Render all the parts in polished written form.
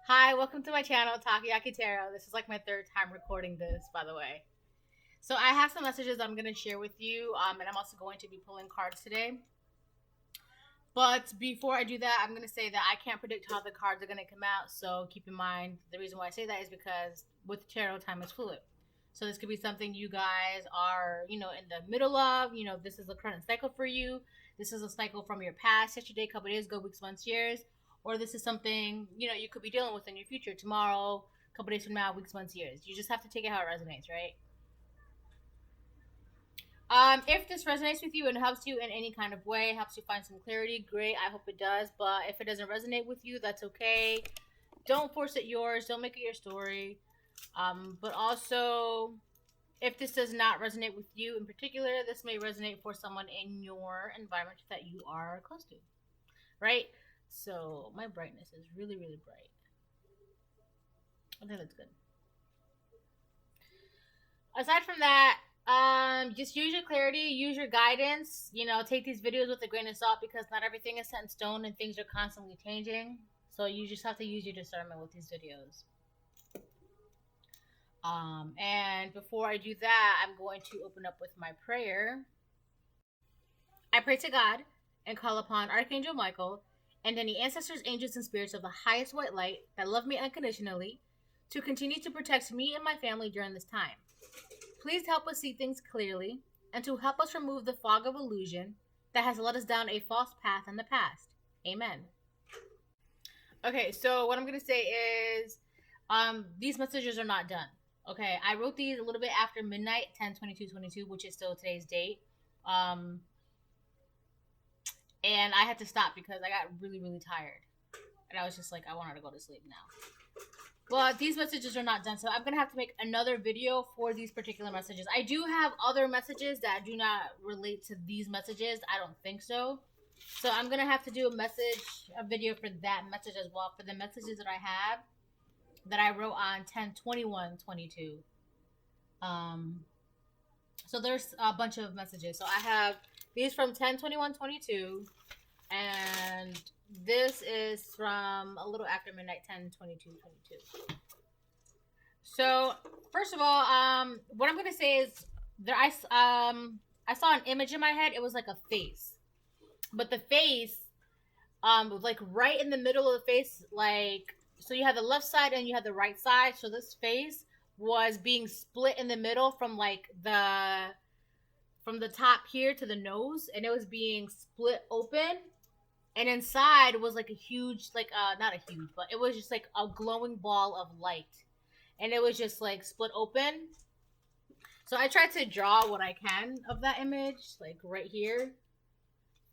Hi, welcome to my channel, Takoyaki Tarot. This is like my third time recording this, by the way. So I have some messages I'm going to share with you, and I'm also going to be pulling cards today. But before I do that, I'm going to say that I can't predict how the cards are going to come out. So keep in mind, the reason why I say that is because with tarot, time is fluid. So this could be something you guys are, in the middle of. This is the current cycle for you. This is a cycle from your past, yesterday, couple days ago, weeks, months, years. Or this is something, you could be dealing with in your future, tomorrow, couple days from now, weeks, months, years. You just have to take it how it resonates, right? If this resonates with you and helps you in any kind of way, helps you find some clarity, great. I hope it does. But if it doesn't resonate with you, that's okay. Don't force it yours. Don't make it your story. But also, if this does not resonate with you in particular, this may resonate for someone in your environment that you are close to, right? So my brightness is really, really bright. I think that's good. Aside from that, just use your clarity, use your guidance. Take these videos with a grain of salt because not everything is set in stone and things are constantly changing. So you just have to use your discernment with these videos. And before I do that, I'm going to open up with my prayer. I pray to God and call upon Archangel Michael and any ancestors, angels, and spirits of the highest white light that love me unconditionally to continue to protect me and my family during this time. Please help us see things clearly and to help us remove the fog of illusion that has led us down a false path in the past. Amen. Okay, so what I'm going to say is these messages are not done. Okay, I wrote these a little bit after midnight, 10/22/22, which is still today's date. And I had to stop because I got really, really tired. And I was just like, I wanted to go to sleep now. Well, these messages are not done, so I'm going to have to make another video for these particular messages. I do have other messages that do not relate to these messages. I don't think so. So I'm going to have to do a video for that message as well, for the messages that I have that I wrote on 10/21/22. So there's a bunch of messages. So I have these from 10/21/22, and this is from a little after midnight, 10/22/22. So first of all, what I'm gonna say is I saw an image in my head. It was like a face, but the face, like right in the middle of the face, like, so you have the left side and you have the right side. So this face was being split in the middle from the top here to the nose, and it was being split open, and inside was like a huge, like, not a huge, but it was just like a glowing ball of light, and it was just like split open. So I tried to draw what I can of that image, like right here.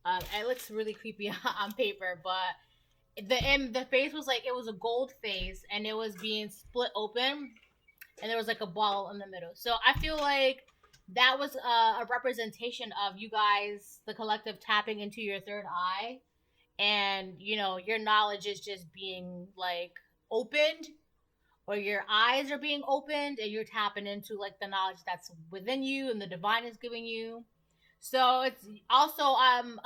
It looks really creepy on paper, but the face was like, it was a gold face, and it was being split open, and there was like a ball in the middle. So I feel like that was a representation of you guys, the collective, tapping into your third eye, and your knowledge is just being like opened, or your eyes are being opened, and you're tapping into like the knowledge that's within you and the divine is giving you. So it's also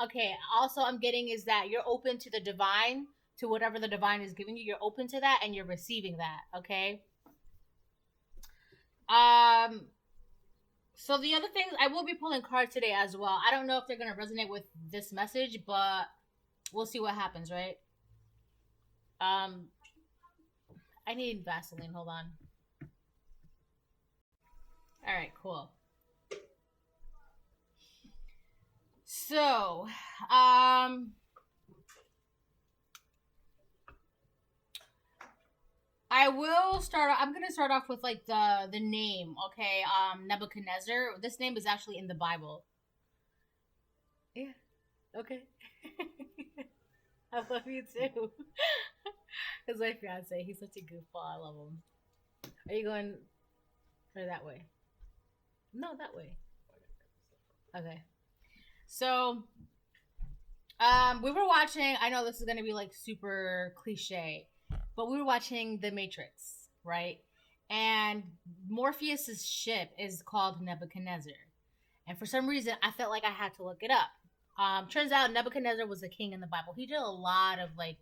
okay, also I'm getting is that you're open to the divine, to whatever the divine is giving you. You're open to that and you're receiving that. Okay. So the other things, I will be pulling cards today as well. I don't know if they're gonna resonate with this message, but we'll see what happens, right? I need Vaseline. Hold on. All right, cool. So, I'm gonna start off with like the name, okay? Nebuchadnezzar. This name is actually in the Bible. Yeah. Okay. I love you too. Cause my fiance, he's such a goofball. I love him. Are you going for that way? No, that way. Okay. So, we were watching. I know this is gonna be like super cliche, but we were watching The Matrix, right? And Morpheus's ship is called Nebuchadnezzar, and for some reason, I felt like I had to look it up. Turns out Nebuchadnezzar was a king in the Bible. He did a lot of like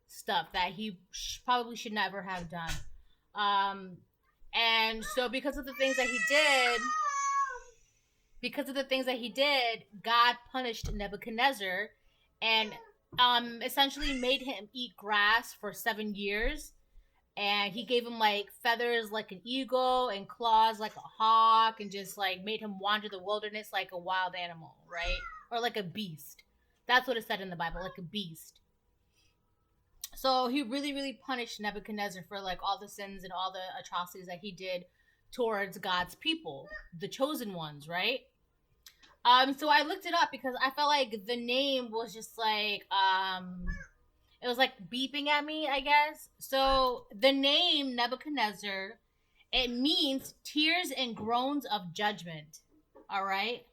stuff that he probably should never have done. Um, and so because of the things that he did, God punished Nebuchadnezzar and essentially made him eat grass for 7 years. And he gave him like feathers like an eagle and claws like a hawk, and just like made him wander the wilderness like a wild animal, right? Or like a beast. That's what it said in the Bible, like a beast. So he really, really punished Nebuchadnezzar for like all the sins and all the atrocities that he did towards God's people, the chosen ones, right? So I looked it up because I felt like the name was just like it was like beeping at me, I guess. So the name Nebuchadnezzar, it means tears and groans of judgment. All right.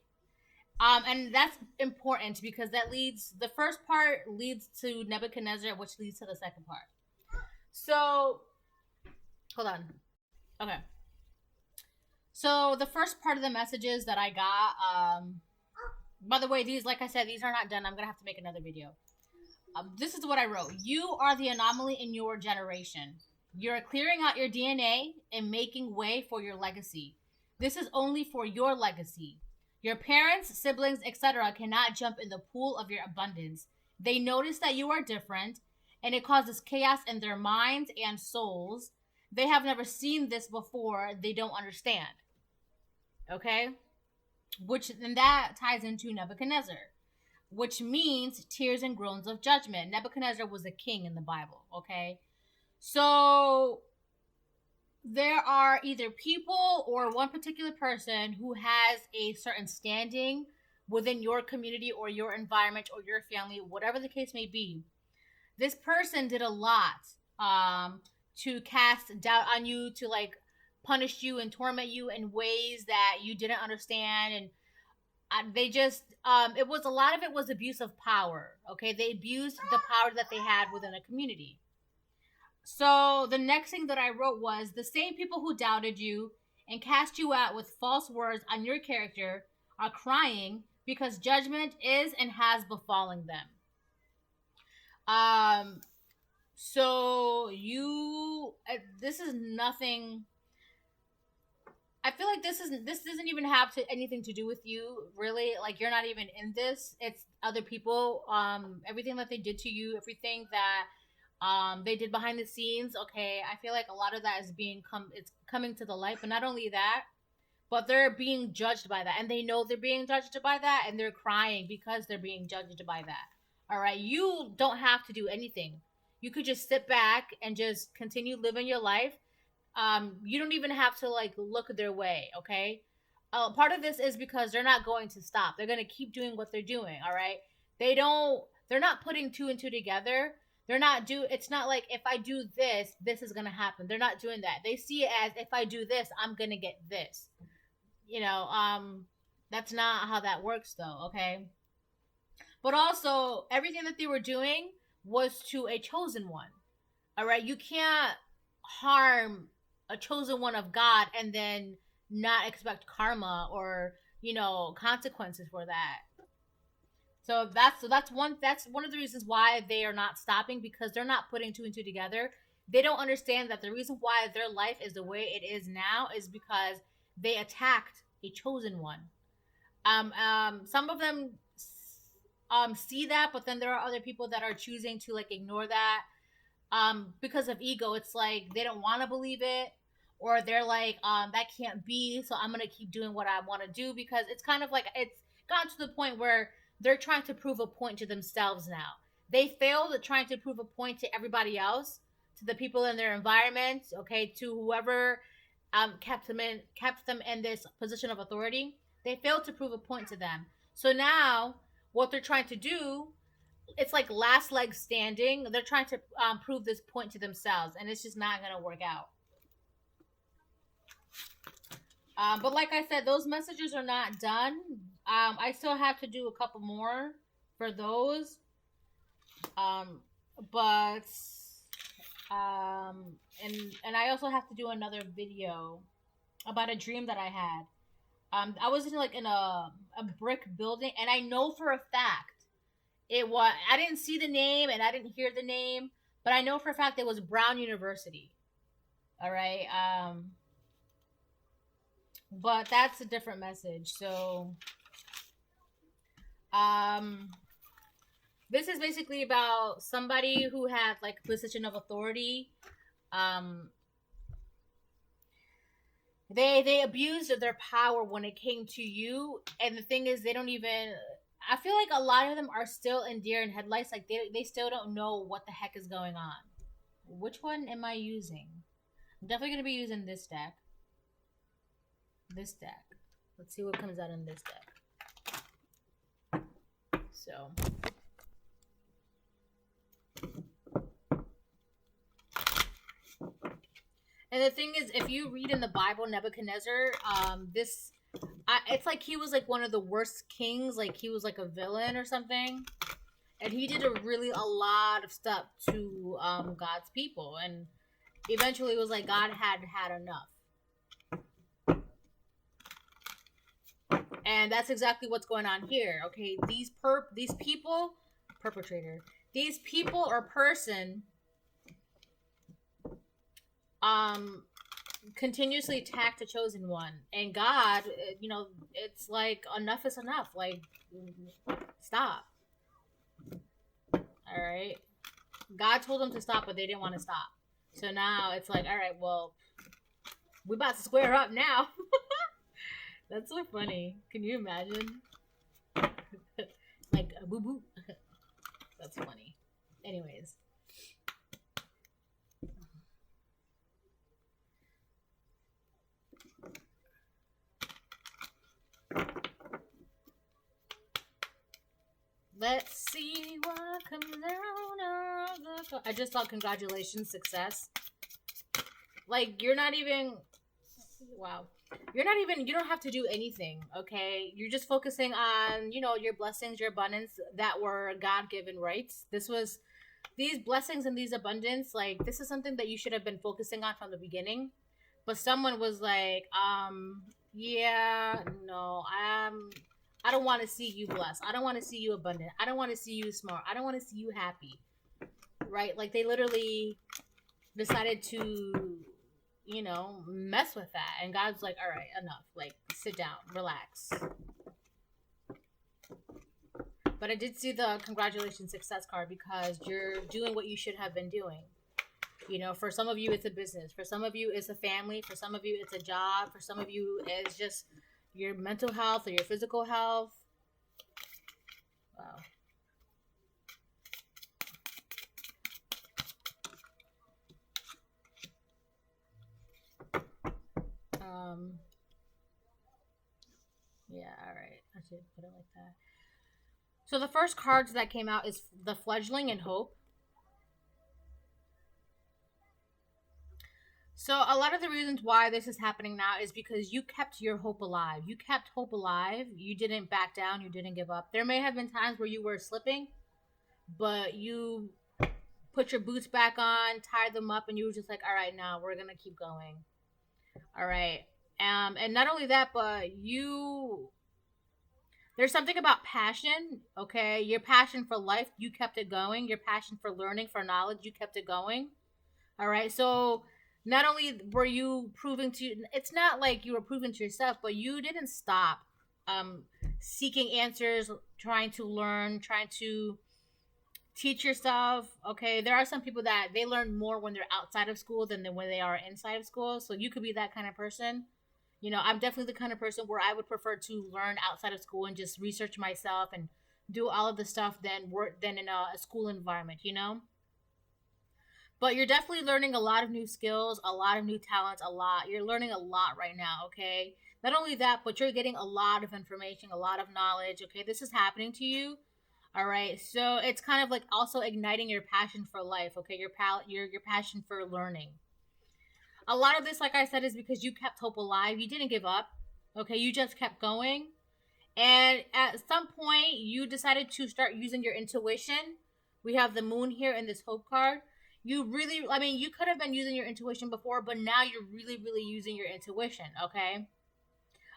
And that's important because the first part leads to Nebuchadnezzar, which leads to the second part. So, hold on. Okay. So the first part of the messages that I got, by the way, these, like I said, these are not done. I'm going to have to make another video. This is what I wrote. You are the anomaly in your generation. You're clearing out your DNA and making way for your legacy. This is only for your legacy. Your parents, siblings, etc. cannot jump in the pool of your abundance. They notice that you are different, and it causes chaos in their minds and souls. They have never seen this before. They don't understand. Okay? And that ties into Nebuchadnezzar, which means tears and groans of judgment. Nebuchadnezzar was a king in the Bible, okay? So there are either people or one particular person who has a certain standing within your community or your environment or your family, whatever the case may be. This person did a lot to cast doubt on you, to like punish you and torment you in ways that you didn't understand. And they just it was, a lot of it was abuse of power. Okay, they abused the power that they had within a community. So the next thing that I wrote was, the same people who doubted you and cast you out with false words on your character are crying because judgment is and has befallen them. So this is nothing. I feel like this doesn't even have anything to do with you, really. Like, you're not even in this. It's other people. Everything that they did to you, everything that they did behind the scenes. Okay, I feel like a lot of that is it's coming to the light. But not only that, but they're being judged by that, and they know they're being judged by that, and they're crying because they're being judged by that. All right, you don't have to do anything. You could just sit back and just continue living your life. You don't even have to like look their way, okay? Part of this is because they're not going to stop. They're going to keep doing what they're doing, all right? They're not putting two and two together. It's not like, if I do this, this is going to happen. They're not doing that. They see it as, if I do this, I'm going to get this. That's not how that works though, okay? But also, everything that they were doing was to a chosen one, all right? You can't harm a chosen one of God and then not expect karma or consequences for that. So that's one of the reasons why they are not stopping, because they're not putting two and two together. They don't understand that the reason why their life is the way it is now is because they attacked a chosen one. Some of them see that, but then there are other people that are choosing to like ignore that. Because of ego. It's like they don't want to believe it, or they're like, that can't be, so I'm gonna keep doing what I want to do, because it's kind of like, it's gotten to the point where they're trying to prove a point to themselves now. They failed at trying to prove a point to everybody else, to the people in their environment, okay, to whoever kept them in this position of authority. They failed to prove a point to them. So now what they're trying to do, it's like last leg standing. They're trying to prove this point to themselves, and it's just not going to work out. But like I said, those messages are not done. I still have to do a couple more for those. But and I also have to do another video about a dream that I had. I was in a brick building, and I know for a fact I didn't see the name and I didn't hear the name, but I know for a fact it was Brown University. All right. But that's a different message. So, um, this is basically about somebody who had like a position of authority. Um, they abused their power when it came to you, and the thing is, they don't even. I feel like a lot of them are still in deer in headlights. Like they still don't know what the heck is going on. Which one am I using? I'm definitely gonna be using this deck. This deck. Let's see what comes out in this deck. So. And the thing is, if you read in the Bible, Nebuchadnezzar, it's like he was like one of the worst kings. Like he was like a villain or something, and he did a lot of stuff to God's people, and eventually it was like God had enough. And that's exactly what's going on here. Okay, these people, perpetrator, these people or person, continuously attack the chosen one, and God, it's like enough is enough. Like, stop. All right, God told them to stop, but they didn't want to stop. So now it's like, all right, well, we about to square up now. That's so funny. Can you imagine? Like a boo boo. That's funny. Anyways. Let's see what comes out of the. I just thought congratulations, success. Like, you're not even. Wow. You don't have to do anything, okay? You're just focusing on, your blessings, your abundance that were God given rights. These blessings and these abundance, like, this is something that you should have been focusing on from the beginning. But someone was like, yeah, no, I don't want to see you blessed. I don't want to see you abundant. I don't want to see you smart. I don't want to see you happy. Right? Like, they literally decided to mess with that. And God's like, all right, enough. Like, sit down, relax. But I did see the congratulations success card because you're doing what you should have been doing. For some of you, it's a business. For some of you, it's a family. For some of you, it's a job. For some of you, it's just your mental health or your physical health. Wow. Yeah, all right. I should put it like that. So the first cards that came out is the fledgling and hope. So a lot of the reasons why this is happening now is because you kept your hope alive. You kept hope alive. You didn't back down. You didn't give up. There may have been times where you were slipping, but you put your boots back on, tied them up, and you were just like, all right, now we're going to keep going. All right. And not only that, but there's something about passion, okay? Your passion for life, you kept it going. Your passion for learning, for knowledge, you kept it going. All right. So not only were you proving to, it's not like you were proving to yourself, but you didn't stop seeking answers, trying to learn, trying to teach yourself. Okay. There are some people that they learn more when they're outside of school than when they are inside of school. So you could be that kind of person. I'm definitely the kind of person where I would prefer to learn outside of school and just research myself and do all of the stuff than in a school environment, But you're definitely learning a lot of new skills, a lot of new talents, You're learning a lot right now, okay? Not only that, but you're getting a lot of information, a lot of knowledge, okay? This is happening to you. All right. So it's kind of like also igniting your passion for life, okay? Your passion for learning. A lot of this, like I said, is because you kept hope alive. You didn't give up. Okay, you just kept going. And at some point, you decided to start using your intuition. We have the moon here in this hope card. You could have been using your intuition before, but now you're really, really using your intuition, okay?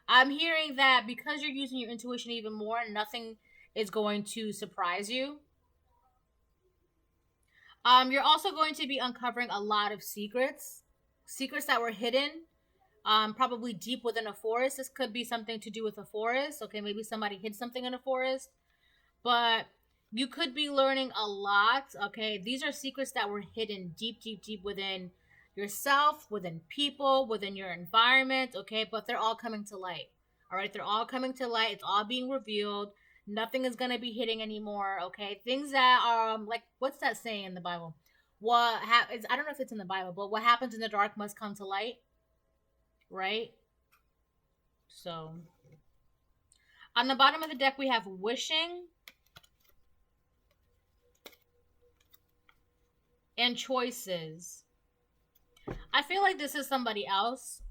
I'm hearing that because you're using your intuition even more, nothing is going to surprise you. You're also going to be uncovering a lot of secrets that were hidden, probably deep within a forest. This could be something to do with a forest. Okay, maybe somebody hid something in a forest, but you could be learning a lot. Okay, these are secrets that were hidden deep, deep, deep within yourself, within people, within your environment. Okay, but they're all coming to light. All right, they're all coming to light. It's all being revealed. Nothing is gonna be hidden anymore. Okay, things that are like, what's that saying in the Bible? What happens? I don't know if it's in the Bible, but what happens in the dark must come to light, right? So on the bottom of the deck we have wishing and choices. I feel like this is somebody else.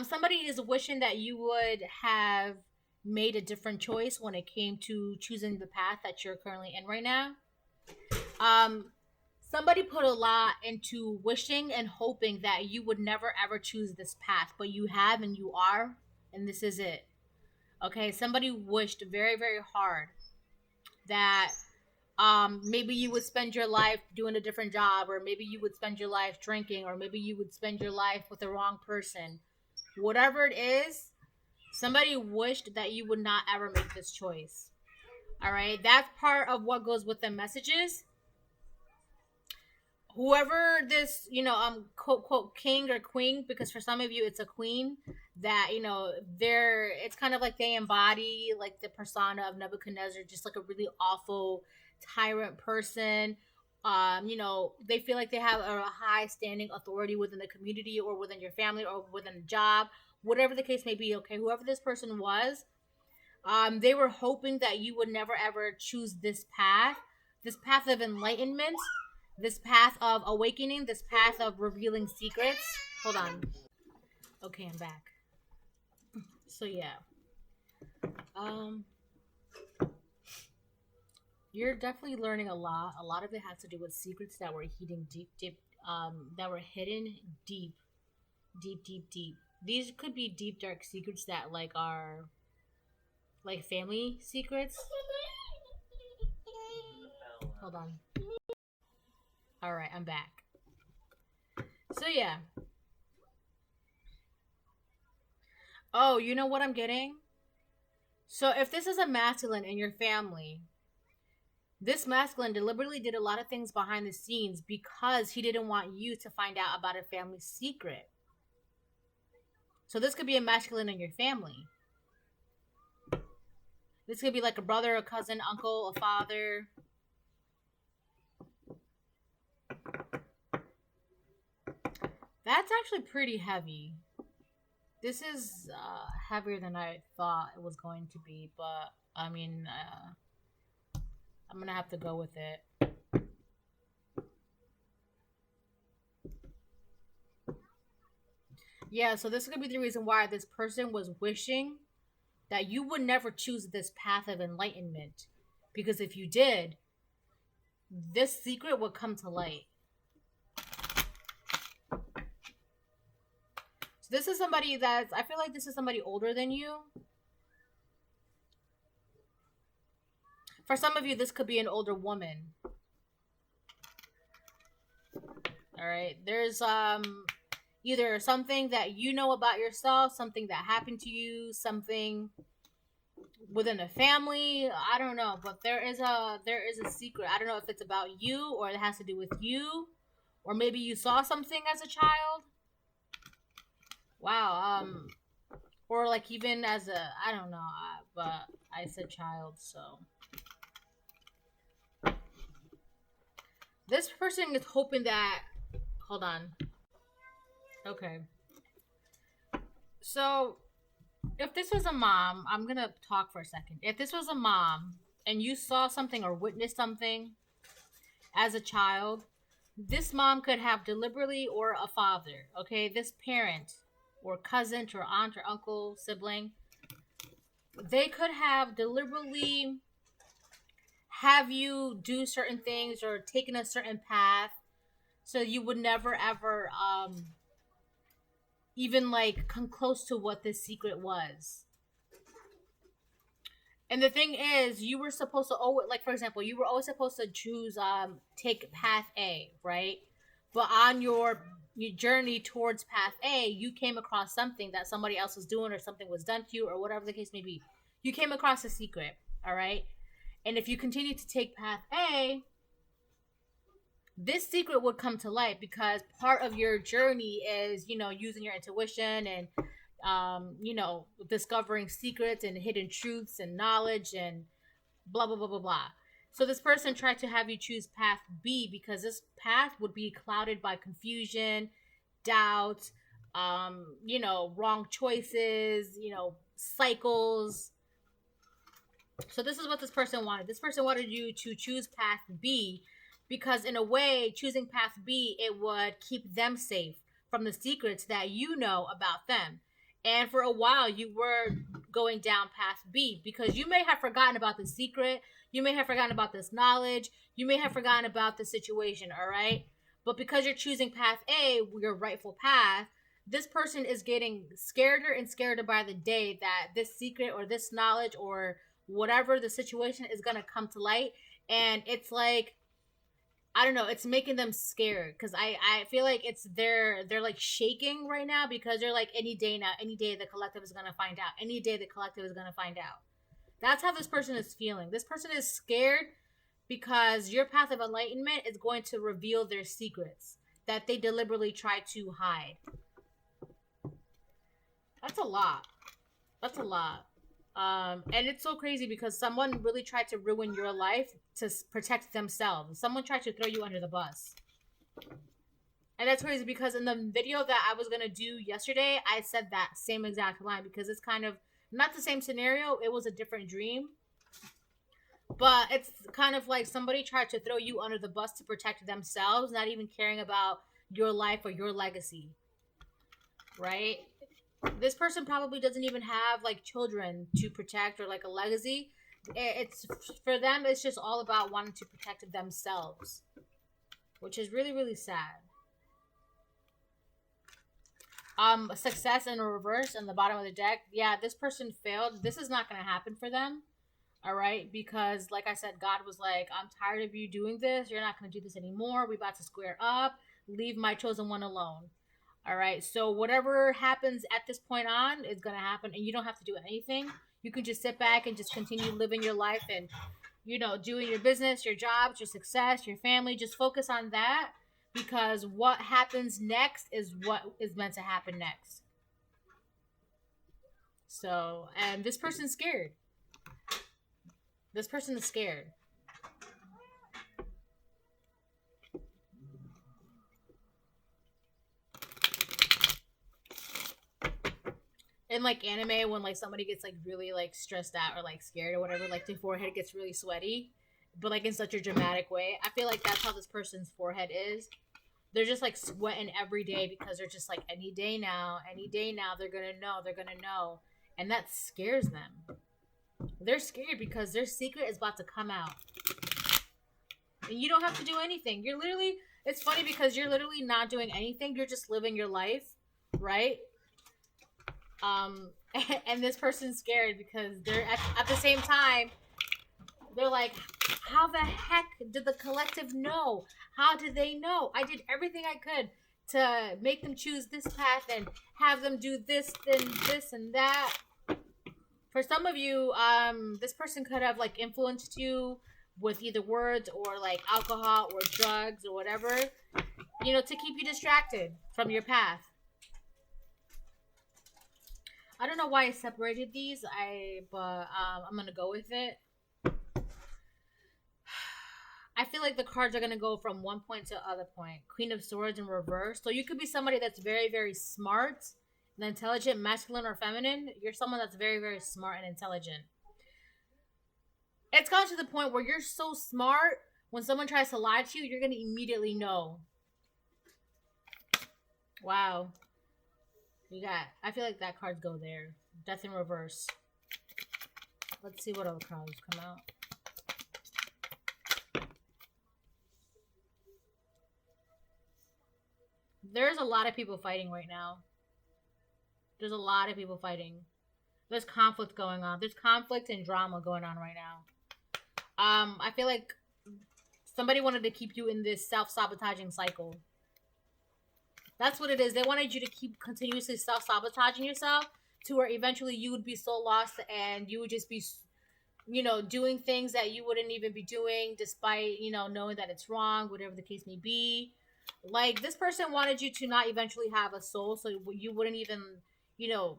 Somebody is wishing that you would have made a different choice when it came to choosing the path that you're currently in right now. Um, Somebody put a lot into wishing and hoping that you would never ever choose this path, but you have and you are, and this is it. Okay, somebody wished very, very hard that maybe you would spend your life doing a different job, or maybe you would spend your life drinking, or maybe you would spend your life with the wrong person. Whatever it is, somebody wished that you would not ever make this choice. All right, that's part of what goes with the messages. Whoever this, quote quote king or queen, because for some of you it's a queen, that they're, it's kind of like they embody like the persona of Nebuchadnezzar, just like a really awful tyrant person. They feel like they have a high standing authority within the community or within your family or within a job, whatever the case may be. Okay, whoever this person was, they were hoping that you would never ever choose this path of enlightenment, this path of awakening, this path of revealing secrets. Hold on. Okay, I'm back. So yeah. You're definitely learning a lot. A lot of it has to do with secrets that were hidden deep, that were hidden deep, deep, deep, deep. These could be deep, dark secrets that like are like family secrets. Hold on. All right, I'm back. So yeah. Oh, you know what I'm getting? So if this is a masculine in your family, this masculine deliberately did a lot of things behind the scenes because he didn't want you to find out about a family secret. So this could be a masculine in your family. This could be like a brother, a cousin, uncle, a father. That's actually pretty heavy. This is heavier than I thought it was going to be, but I mean, I'm gonna have to go with it. Yeah, so this could be the reason why this person was wishing that you would never choose this path of enlightenment. Because if you did, this secret would come to light. So this is somebody that's, I feel like this is somebody older than you. For some of you, this could be an older woman. All right, there's either something that you know about yourself, something that happened to you, something within a family. I don't know, but there is a secret. I don't know if it's about you or it has to do with you, or maybe you saw something as a child. Wow. Or like even as a, I don't know, but I said child, so. This person is hoping that, hold on. Okay. So, if this was a mom, I'm going to talk for a second. If this was a mom and you saw something or witnessed something as a child, this mom could have deliberately, or a father, okay, this parent or cousin or aunt or uncle, sibling, they could have deliberately have you do certain things or taken a certain path so you would never ever even like come close to what this secret was. And the thing is, you were supposed to always, like for example, you were always supposed to choose take path A, right? But on your journey towards path A, you came across something that somebody else was doing, or something was done to you, or whatever the case may be. You came across a secret, all right? And if you continue to take path A, this secret would come to light, because part of your journey is, using your intuition and discovering secrets and hidden truths and knowledge and blah blah blah blah blah. So this person tried to have you choose path B, because this path would be clouded by confusion, doubt, wrong choices, cycles. So this is what this person wanted. This person wanted you to choose path B, because in a way, choosing path B, it would keep them safe from the secrets that you know about them. And for a while, you were going down path B, because you may have forgotten about the secret. You may have forgotten about this knowledge. You may have forgotten about the situation, all right? But because you're choosing path A, your rightful path, this person is getting scareder and scareder by the day that this secret or this knowledge or whatever the situation is going to come to light. And it's like, I don't know, it's making them scared, because I feel like they're like shaking right now, because they're like, any day now, any day the collective is going to find out. Any day the collective is going to find out. That's how this person is feeling. This person is scared because your path of enlightenment is going to reveal their secrets that they deliberately try to hide. That's a lot. That's a lot. And it's so crazy, because someone really tried to ruin your life to protect themselves. Someone tried to throw you under the bus. And that's crazy, because in the video that I was going to do yesterday, I said that same exact line, because it's kind of not the same scenario. It was a different dream. But it's kind of like somebody tried to throw you under the bus to protect themselves, not even caring about your life or your legacy. Right? This person probably doesn't even have like children to protect or like a legacy. It's for them, it's just all about wanting to protect themselves, which is really, really sad. Success in reverse in the bottom of the deck. Yeah, this person failed. This is not going to happen for them. All right, because like I said, God was like, I'm tired of you doing this. You're not going to do this anymore. We about to square up. Leave my chosen one alone. All right, so whatever happens at this point on is going to happen, and you don't have to do anything. You can just sit back and just continue living your life and, doing your business, your jobs, your success, your family. Just focus on that, because what happens next is what is meant to happen next. So, and this person's scared. This person is scared. In like anime, when like somebody gets like really like stressed out or like scared or whatever, like their forehead gets really sweaty, but like in such a dramatic way. I feel like that's how this person's forehead is. They're just like sweating every day, because they're just like, any day now they're gonna know, and that scares them. They're scared because their secret is about to come out, and you don't have to do anything. You're literally, it's funny because you're literally not doing anything. You're just living your life, right? And this person's scared because they're at the same time, they're like, how the heck did the collective know? How did they know? I did everything I could to make them choose this path and have them do this and this and that. For some of you, this person could have like influenced you with either words or like alcohol or drugs or whatever, to keep you distracted from your path. I don't know why I separated these, but I'm gonna go with it. I feel like the cards are gonna go from one point to other point. Queen of Swords in reverse. So you could be somebody that's very, very smart and intelligent, masculine or feminine. You're someone that's very, very smart and intelligent. It's gone to the point where you're so smart, when someone tries to lie to you, you're gonna immediately know. Wow. I feel like that cards go there. Death in reverse. Let's see what other cards come out. There's a lot of people fighting right now. There's a lot of people fighting. There's conflict going on. There's conflict and drama going on right now. I feel like somebody wanted to keep you in this self-sabotaging cycle. That's what it is. They wanted you to keep continuously self-sabotaging yourself to where eventually you would be so lost and you would just be, you know, doing things that you wouldn't even be doing despite, you know, knowing that it's wrong, whatever the case may be. Like, this person wanted you to not eventually have a soul, so you wouldn't even, you know,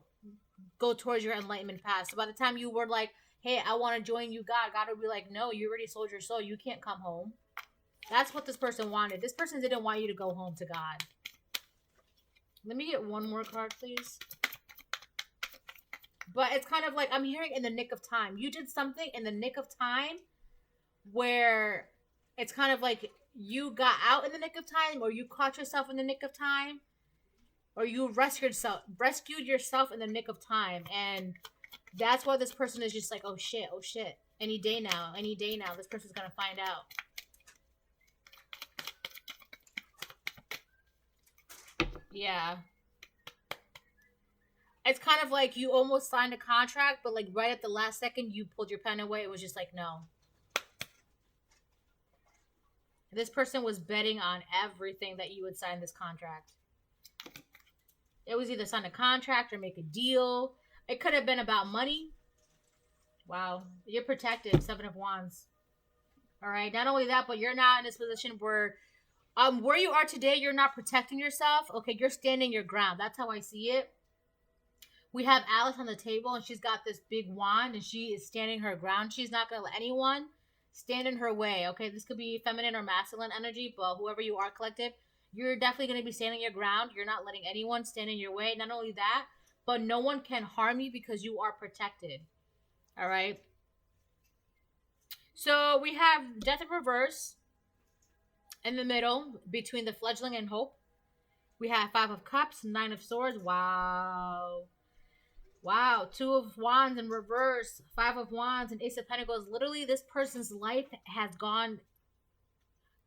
go towards your enlightenment path. So by the time you were like, hey, I want to join you, God would be like, no, you already sold your soul. You can't come home. That's what this person wanted. This person didn't want you to go home to God. Let me get one more card, please. But it's kind of like, I'm hearing in the nick of time. You did something in the nick of time where it's kind of like you got out in the nick of time, or you caught yourself in the nick of time, or you rescued yourself in the nick of time. And that's why this person is just like, oh shit. Any day now, this person's going to find out. Yeah. It's kind of like you almost signed a contract, but like right at the last second, you pulled your pen away. It was just like, no. This person was betting on everything that you would sign this contract. It was either sign a contract or make a deal. It could have been about money. Wow. You're protected. 7 of Wands. All right. Not only that, but you're not in this position where you are today, you're not protecting yourself. Okay, you're standing your ground. That's how I see it. We have Alice on the table, and she's got this big wand, and she is standing her ground. She's not going to let anyone stand in her way. Okay, this could be feminine or masculine energy, but whoever you are, collective, you're definitely going to be standing your ground. You're not letting anyone stand in your way. Not only that, but no one can harm you because you are protected. All right. So we have Death in reverse in the middle between the fledgling and hope. We have 5 of Cups, 9 of Swords. Wow. 2 of Wands in reverse, 5 of Wands, and Ace of Pentacles. Literally, this person's life has gone,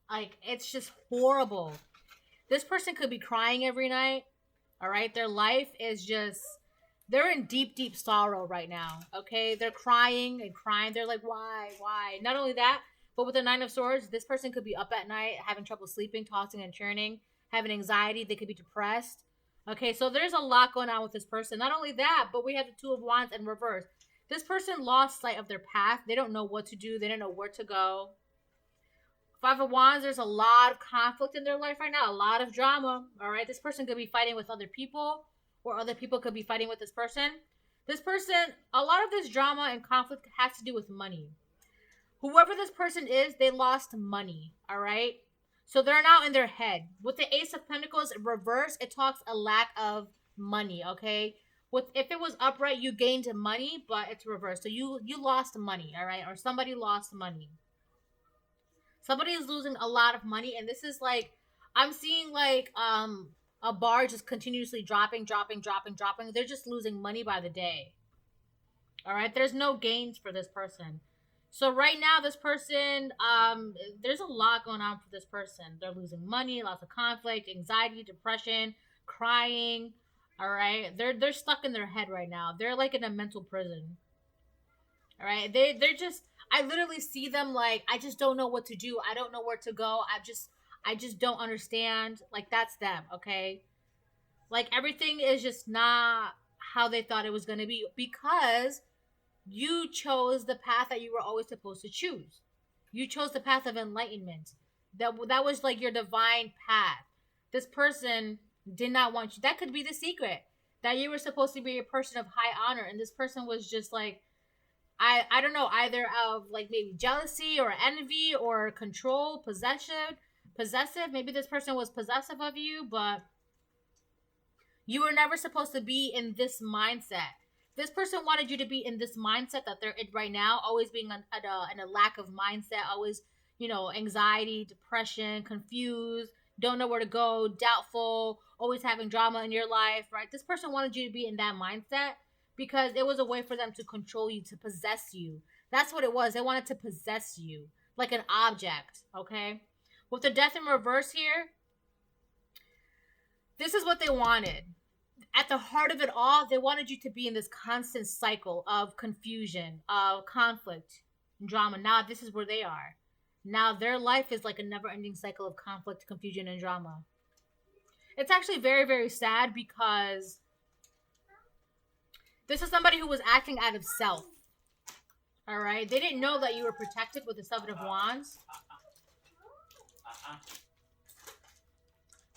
like, it's just horrible. This person could be crying every night. All right. Their life is just, they're in deep, deep sorrow right now. Okay. They're crying and crying. They're like, why? Not only that, but with the 9 of Swords, this person could be up at night, having trouble sleeping, tossing and turning, having anxiety. They could be depressed. Okay, so there's a lot going on with this person. Not only that, but we have the 2 of Wands in reverse. This person lost sight of their path. They don't know what to do. They don't know where to go. 5 of Wands, there's a lot of conflict in their life right now. A lot of drama. All right, this person could be fighting with other people, or other people could be fighting with this person. This person, a lot of this drama and conflict has to do with money. Whoever this person is, they lost money. All right. So they're now in their head. With the Ace of Pentacles in reverse, it talks a lack of money, okay? If it was upright, you gained money, but it's reversed. So you lost money, all right? Or somebody lost money. Somebody is losing a lot of money, and this is like, I'm seeing like a bar just continuously dropping. They're just losing money by the day. All right? There's no gains for this person. So right now, this person, there's a lot going on for this person. They're losing money, lots of conflict, anxiety, depression, crying. All right, they're stuck in their head right now. They're like in a mental prison. All right, they're just. I literally see them like, I just don't know what to do. I don't know where to go. I just don't understand. Like, that's them. Okay, like everything is just not how they thought it was gonna be, because you chose the path that you were always supposed to choose. You chose the path of enlightenment. That was like your divine path. This person did not want you. That could be the secret. That you were supposed to be a person of high honor, and this person was just like, I don't know, either of like maybe jealousy or envy or control, possessive. Maybe this person was possessive of you, but you were never supposed to be in this mindset. This person wanted you to be in this mindset that they're in right now, always being in a lack of mindset, always, you know, anxiety, depression, confused, don't know where to go, doubtful, always having drama in your life, right? This person wanted you to be in that mindset because it was a way for them to control you, to possess you. That's what it was. They wanted to possess you like an object, okay? With the Death in reverse here, this is what they wanted. at the heart of it all, they wanted you to be in this constant cycle of confusion, of conflict, and drama. Now this is where they are. Now their life is like a never-ending cycle of conflict, confusion, and drama. It's actually very, very sad because this is somebody who was acting out of self. All right? They didn't know that you were protected with the Seven of Wands.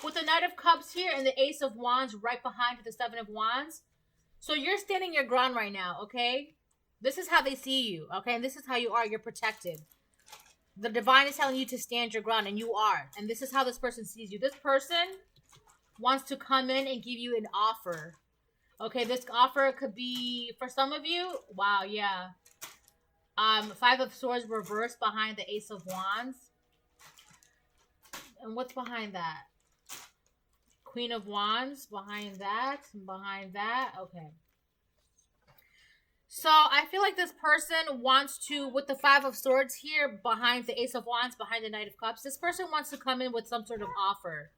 With the Knight of Cups here and the Ace of Wands right behind the Seven of Wands. So you're standing your ground right now, okay? This is how they see you, okay? And this is how you are. You're protected. The divine is telling you to stand your ground, and you are. And this is how this person sees you. This person wants to come in and give you an offer. Okay, this offer could be, for some of you, wow, yeah. Five of Swords reversed behind the Ace of Wands. And what's behind that? Queen of Wands behind that. And behind that. Okay. So I feel like this person wants to, with the Five of Swords here, behind the Ace of Wands, behind the Knight of Cups, this person wants to come in with some sort of offer.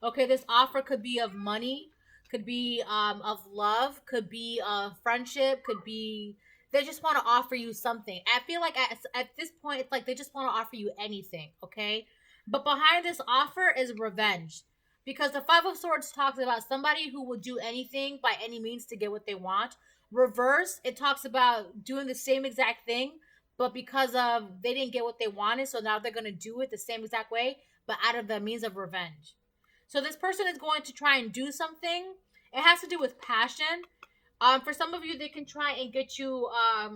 Okay, this offer could be of money, could be of love, could be of friendship, could be, they just want to offer you something. I feel like at this point, it's like they just want to offer you anything, okay? But behind this offer is revenge. Because the Five of Swords talks about somebody who will do anything by any means to get what they want. Reverse, it talks about doing the same exact thing, but because of they didn't get what they wanted, so now they're going to do it the same exact way, but out of the means of revenge. So this person is going to try and do something. It has to do with passion. For some of you, they can try and get you, I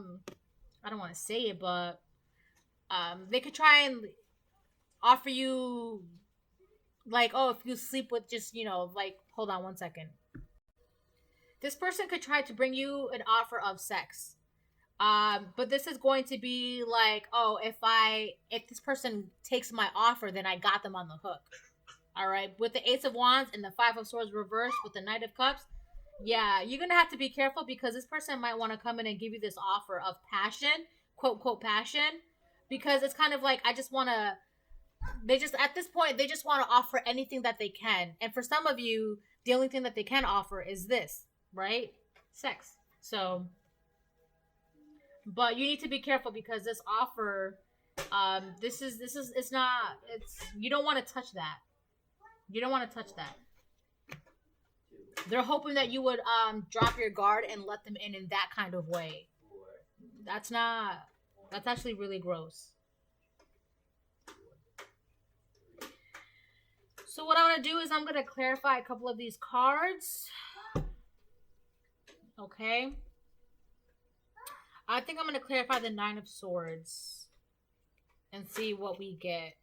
don't want to say it, but they could try and offer you, like, oh, if you sleep with just, like, hold on one second. This person could try to bring you an offer of sex. But this is going to be like, oh, if this person takes my offer, then I got them on the hook. All right. With the Ace of Wands and the Five of Swords reversed with the Knight of Cups. Yeah, you're going to have to be careful because this person might want to come in and give you this offer of passion, quote, quote, passion. Because it's kind of like, at this point, they just want to offer anything that they can. And for some of you, the only thing that they can offer is this, right? Sex. So, but you need to be careful because this offer, you don't want to touch that. You don't want to touch that. They're hoping that you would drop your guard and let them in that kind of way. That's actually really gross. So what I'm going to do is I'm going to clarify a couple of these cards. Okay. I think I'm going to clarify the Nine of Swords and see what we get.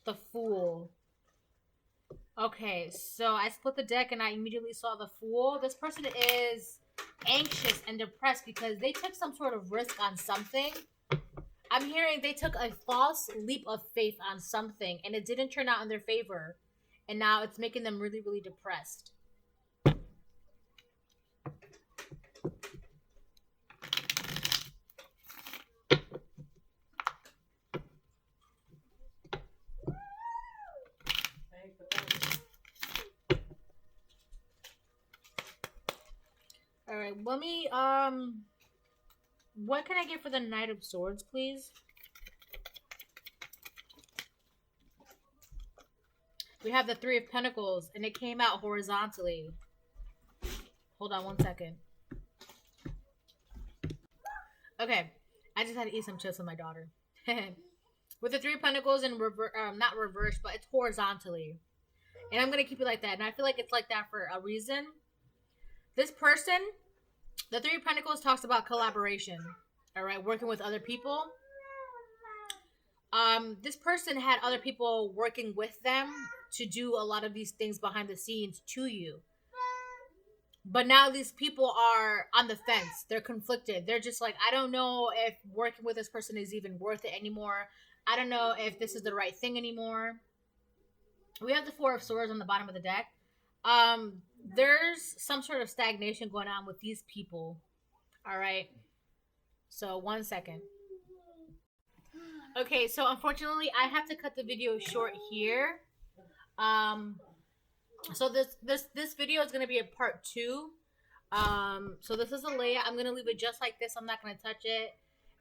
The Fool. Okay, so I split the deck and I immediately saw the Fool. This person is anxious and depressed because they took some sort of risk on something. I'm hearing they took a false leap of faith on something and it didn't turn out in their favor. And now it's making them really, really depressed. All right, let me, what can I get for the Knight of Swords, please? We have the Three of Pentacles, and it came out horizontally. Hold on one second. Okay, I just had to eat some chips with my daughter. With the Three of Pentacles and not reverse, but it's horizontally. And I'm going to keep it like that. And I feel like it's like that for a reason. This person, the Three of Pentacles talks about collaboration. All right, working with other people. This person had other people working with them to do a lot of these things behind the scenes to you. But now these people are on the fence. They're conflicted. They're just like, I don't know if working with this person is even worth it anymore. I don't know if this is the right thing anymore. We have the Four of Swords on the bottom of the deck. There's some sort of stagnation going on with these people. All right. So 1 second. Okay, so unfortunately, I have to cut the video short here. So this video is gonna be a part 2. So this is a layout. I'm gonna leave it just like this. I'm not gonna touch it,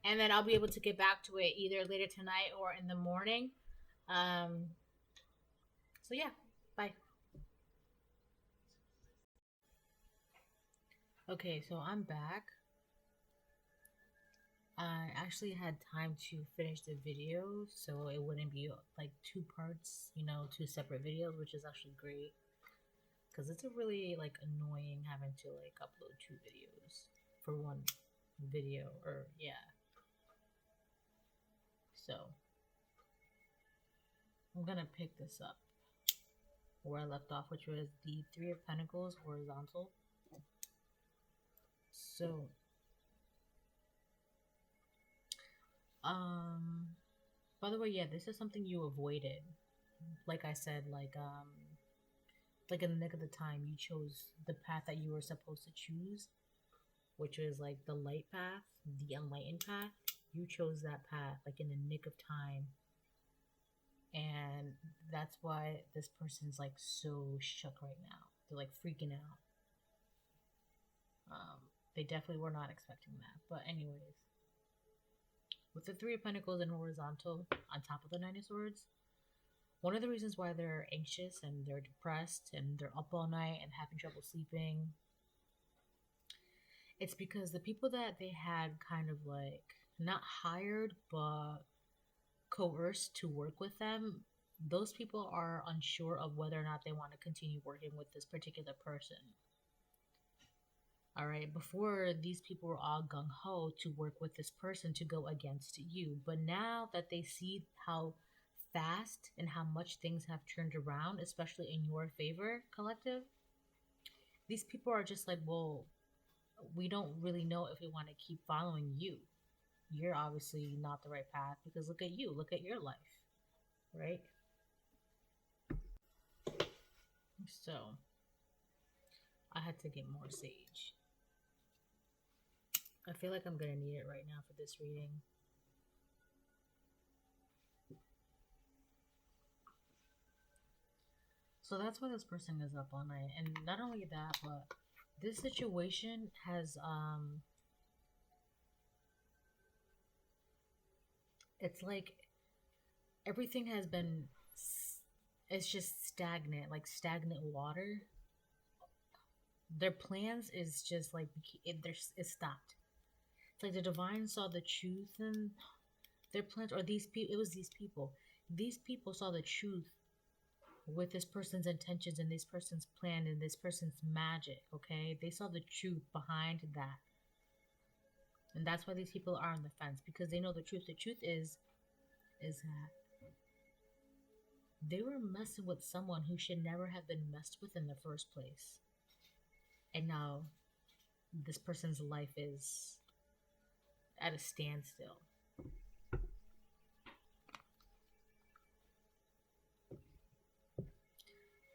and then I'll be able to get back to it either later tonight or in the morning. Um, so yeah, bye. Okay, so I'm back. I actually had time to finish the video, so it wouldn't be like 2 parts, you know, 2 separate videos, which is actually great. Because it's a really like annoying having to like upload 2 videos for one video, or yeah. So I'm gonna pick this up where I left off, which was the Three of Pentacles horizontal. So by the way, yeah, this is something you avoided. Like I said, like in the nick of the time, you chose the path that you were supposed to choose, which was like the light path, the enlightened path. You chose that path like in the nick of time, and that's why this person's like so shook right now. They're like freaking out. They definitely were not expecting that. But anyways, with the Three of Pentacles in horizontal on top of the Nine of Swords, one of the reasons why they're anxious and they're depressed and they're up all night and having trouble sleeping, it's because the people that they had kind of like not hired but coerced to work with them, those people are unsure of whether or not they want to continue working with this particular person. All right, before these people were all gung ho to work with this person to go against you, but now that they see how fast and how much things have turned around, especially in your favor, collective, these people are just like, well, we don't really know if we want to keep following you. You're obviously not the right path because look at you, look at your life, right? So I had to get more sage. I feel like I'm gonna need it right now for this reading. So that's why this person is up all night. And not only that, but this situation has it's like everything has been, it's just stagnant, like stagnant water. Their plans is just like it stopped. It's like the divine saw the truth in their plans, or these people. It was these people. These people saw the truth with this person's intentions and this person's plan and this person's magic. Okay, they saw the truth behind that, and that's why these people are on the fence, because they know the truth. The truth is that they were messing with someone who should never have been messed with in the first place. And now this person's life is at a standstill.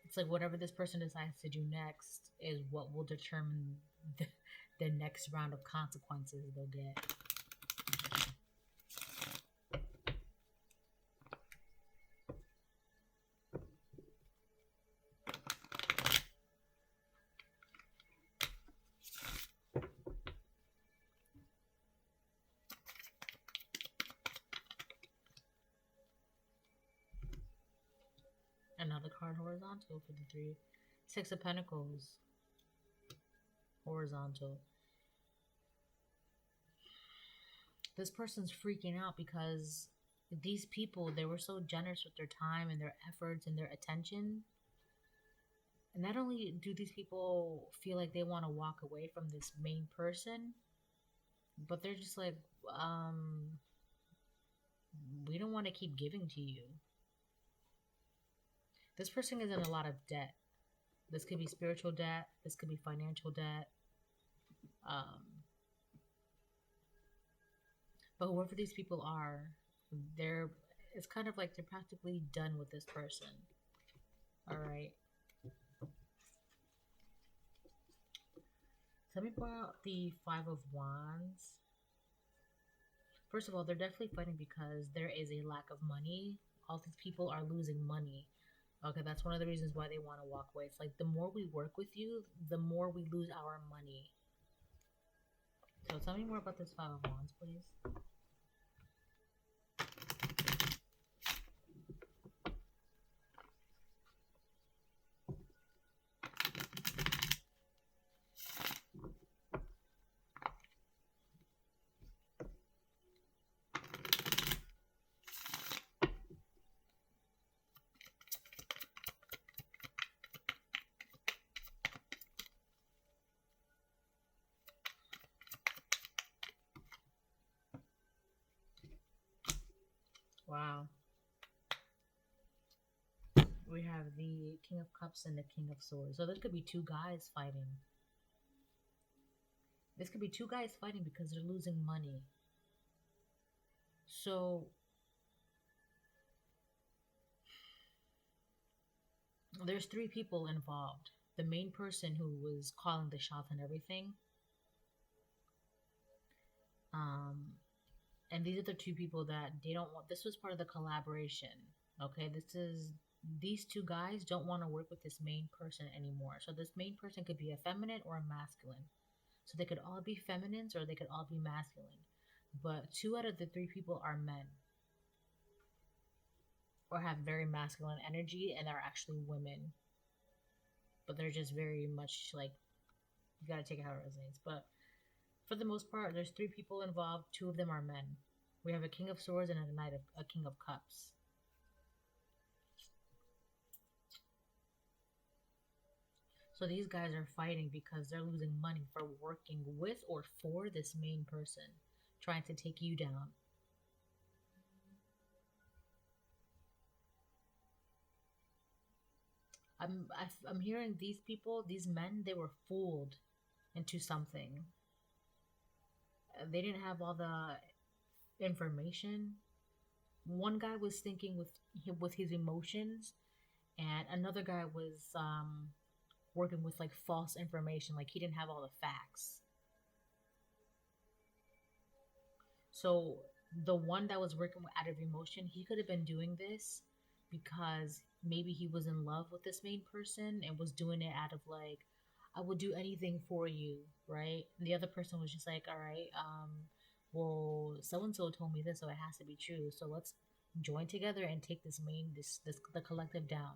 It's like whatever this person decides to do next is what will determine the next round of consequences they'll get. Another card horizontal for the 3. Six of Pentacles horizontal. This person's freaking out because these people, they were so generous with their time and their efforts and their attention. And not only do these people feel like they want to walk away from this main person, but they're just like, we don't want to keep giving to you. This person is in a lot of debt. This could be spiritual debt. This could be financial debt. But whoever these people are, it's kind of like they're practically done with this person. All right. So let me pull out the Five of Wands. First of all, they're definitely fighting because there is a lack of money. All these people are losing money. Okay, that's one of the reasons why they want to walk away. It's like the more we work with you, the more we lose our money. So tell me more about this Five of Wands, please. Wow. We have the King of Cups and the King of Swords. So this could be two guys fighting. This could be two guys fighting because they're losing money. So there's three people involved. The main person who was calling the shots and everything. Um, and these are the two people that they don't want. This was part of the collaboration. Okay, these two guys don't want to work with this main person anymore. So this main person could be a feminine or a masculine. So they could all be feminines or they could all be masculine. But two out of the three people are men or have very masculine energy and are actually women. But they're just very much like, you gotta take it how it resonates. But for the most part, there's three people involved. Two of them are men. We have a King of Swords and a King of Cups. So these guys are fighting because they're losing money for working with or for this main person, trying to take you down. I'm hearing these people, these men, they were fooled into something. They didn't have all the information. One guy was thinking with his emotions, and another guy was working with like false information, like he didn't have all the facts. So the one that was working out of emotion, he could have been doing this because maybe he was in love with this main person and was doing it out of like, I would do anything for you, right? And the other person was just like, all right, well, so and so told me this, so it has to be true. So let's join together and take this the collective down.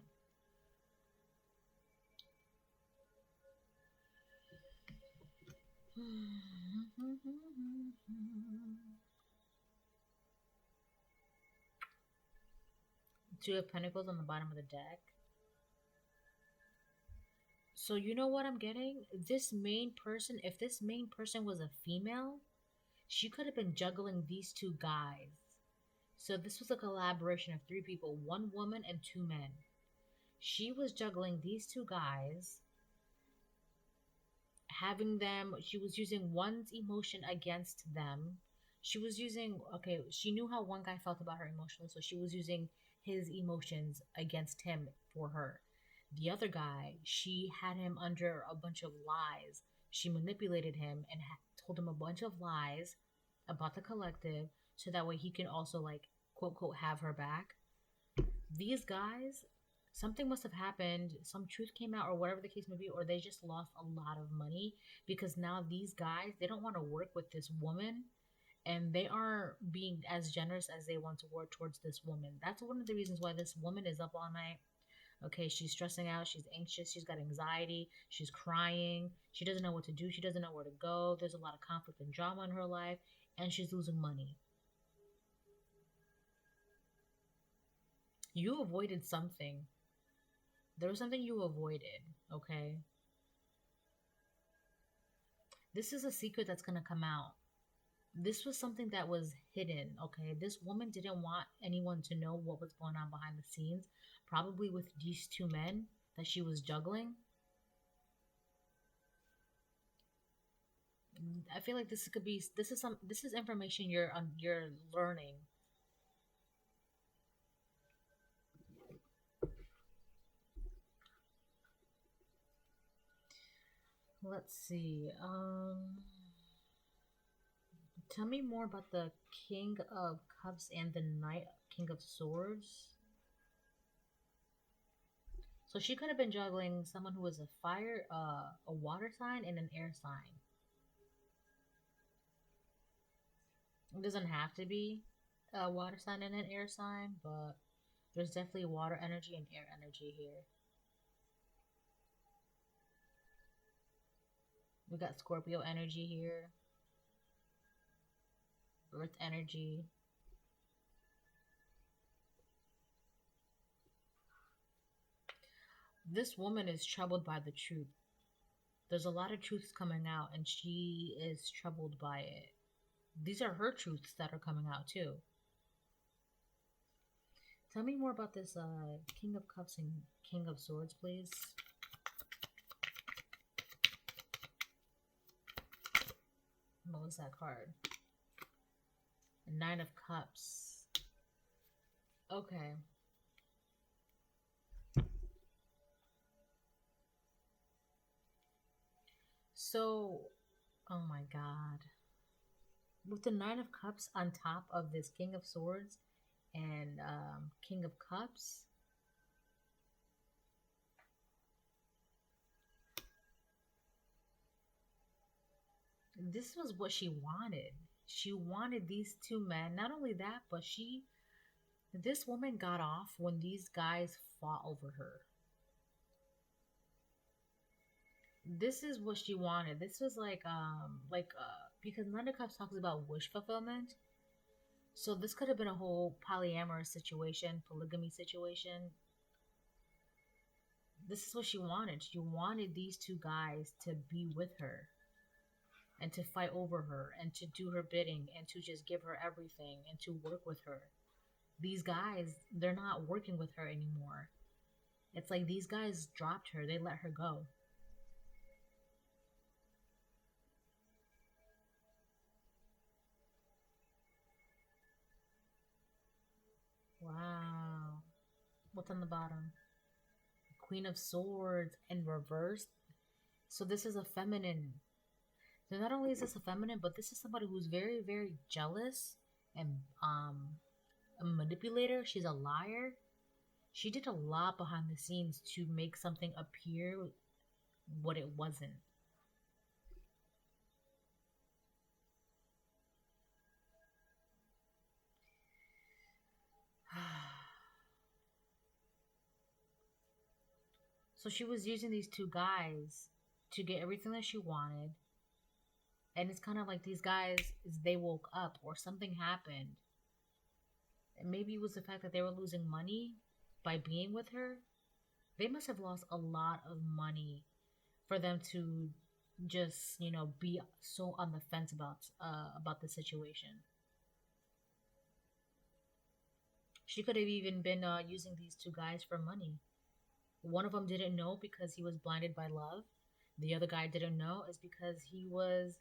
Two of Pentacles on the bottom of the deck. So you know what I'm getting? This main person, if this main person was a female, she could have been juggling these two guys. So this was a collaboration of three people, one woman and two men. She was juggling these two guys, having them, she was using one's emotion against them. She was using, okay, she knew how one guy felt about her emotionally, so she was using his emotions against him for her. The other guy, she had him under a bunch of lies. She manipulated him and told him a bunch of lies about the collective so that way he can also, like, quote, quote, have her back. These guys, something must have happened, some truth came out or whatever the case may be, or they just lost a lot of money because now these guys, they don't want to work with this woman and they aren't being as generous as they want to work towards this woman. That's one of the reasons why this woman is up all night. Okay, she's stressing out, she's anxious, she's got anxiety, she's crying, she doesn't know what to do, she doesn't know where to go, there's a lot of conflict and drama in her life, and she's losing money. You avoided something. There was something you avoided, okay? This is a secret that's gonna come out. This was something that was hidden, okay? This woman didn't want anyone to know what was going on behind the scenes, probably with these two men that she was juggling. I feel like this is information you're learning. Let's see. Tell me more about the King of Cups and the Knight King of Swords. So she could have been juggling someone who was a fire, a water sign, and an air sign. It doesn't have to be a water sign and an air sign, but there's definitely water energy and air energy here. We got Scorpio energy here, Earth energy. This woman is troubled by the truth. There's a lot of truths coming out, and she is troubled by it. These are her truths that are coming out too. Tell me more about this King of Cups and King of Swords, please. What was that card? Nine of Cups. Okay. So, oh my god. With the Nine of Cups on top of this King of Swords and King of Cups, this was what she wanted. She wanted these two men. Not only that, but this woman got off when these guys fought over her. This is what she wanted. This was because Nine of Cups talks about wish fulfillment. So this could have been a whole polyamorous situation, polygamy situation. This is what she wanted. She wanted these two guys to be with her and to fight over her and to do her bidding and to just give her everything and to work with her. These guys, they're not working with her anymore. It's like these guys dropped her. They let her go. Wow. What's on the bottom? Queen of Swords in reverse. So this is a feminine. So not only is this a feminine, but this is somebody who's very, very jealous and a manipulator. She's a liar. She did a lot behind the scenes to make something appear what it wasn't. So she was using these two guys to get everything that she wanted. And it's kind of like these guys, they woke up or something happened. And maybe it was the fact that they were losing money by being with her. They must have lost a lot of money for them to just, be so on the fence about the situation. She could have even been using these two guys for money. One of them didn't know because he was blinded by love. The other guy didn't know is because he was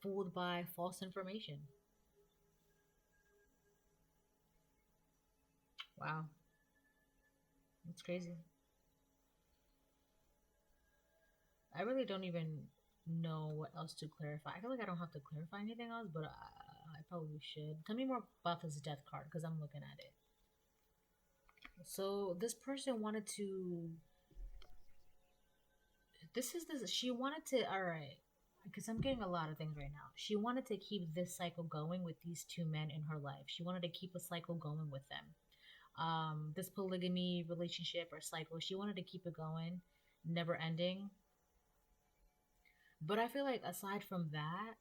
fooled by false information. Wow. It's crazy. I really don't even know what else to clarify. I feel like I don't have to clarify anything else, but I probably should. Tell me more about this death card because I'm looking at it. So this person wanted to. She wanted to. All right. Because I'm getting a lot of things right now. She wanted to keep this cycle going with these two men in her life. She wanted to keep a cycle going with them. This polygamy relationship or cycle, she wanted to keep it going, never ending. But I feel like aside from that,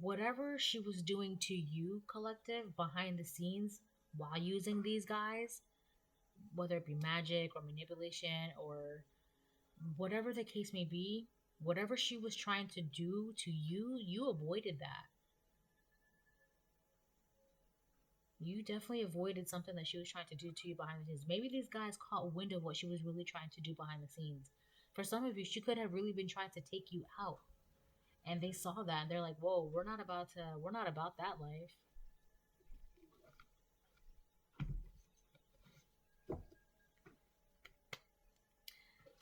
whatever she was doing to you, collective, behind the scenes while using these guys, whether it be magic or manipulation or whatever the case may be, whatever she was trying to do to you, you avoided that. You definitely avoided something that she was trying to do to you behind the scenes. Maybe these guys caught wind of what she was really trying to do behind the scenes. For some of you, she could have really been trying to take you out. And they saw that and they're like, whoa, we're not about that life.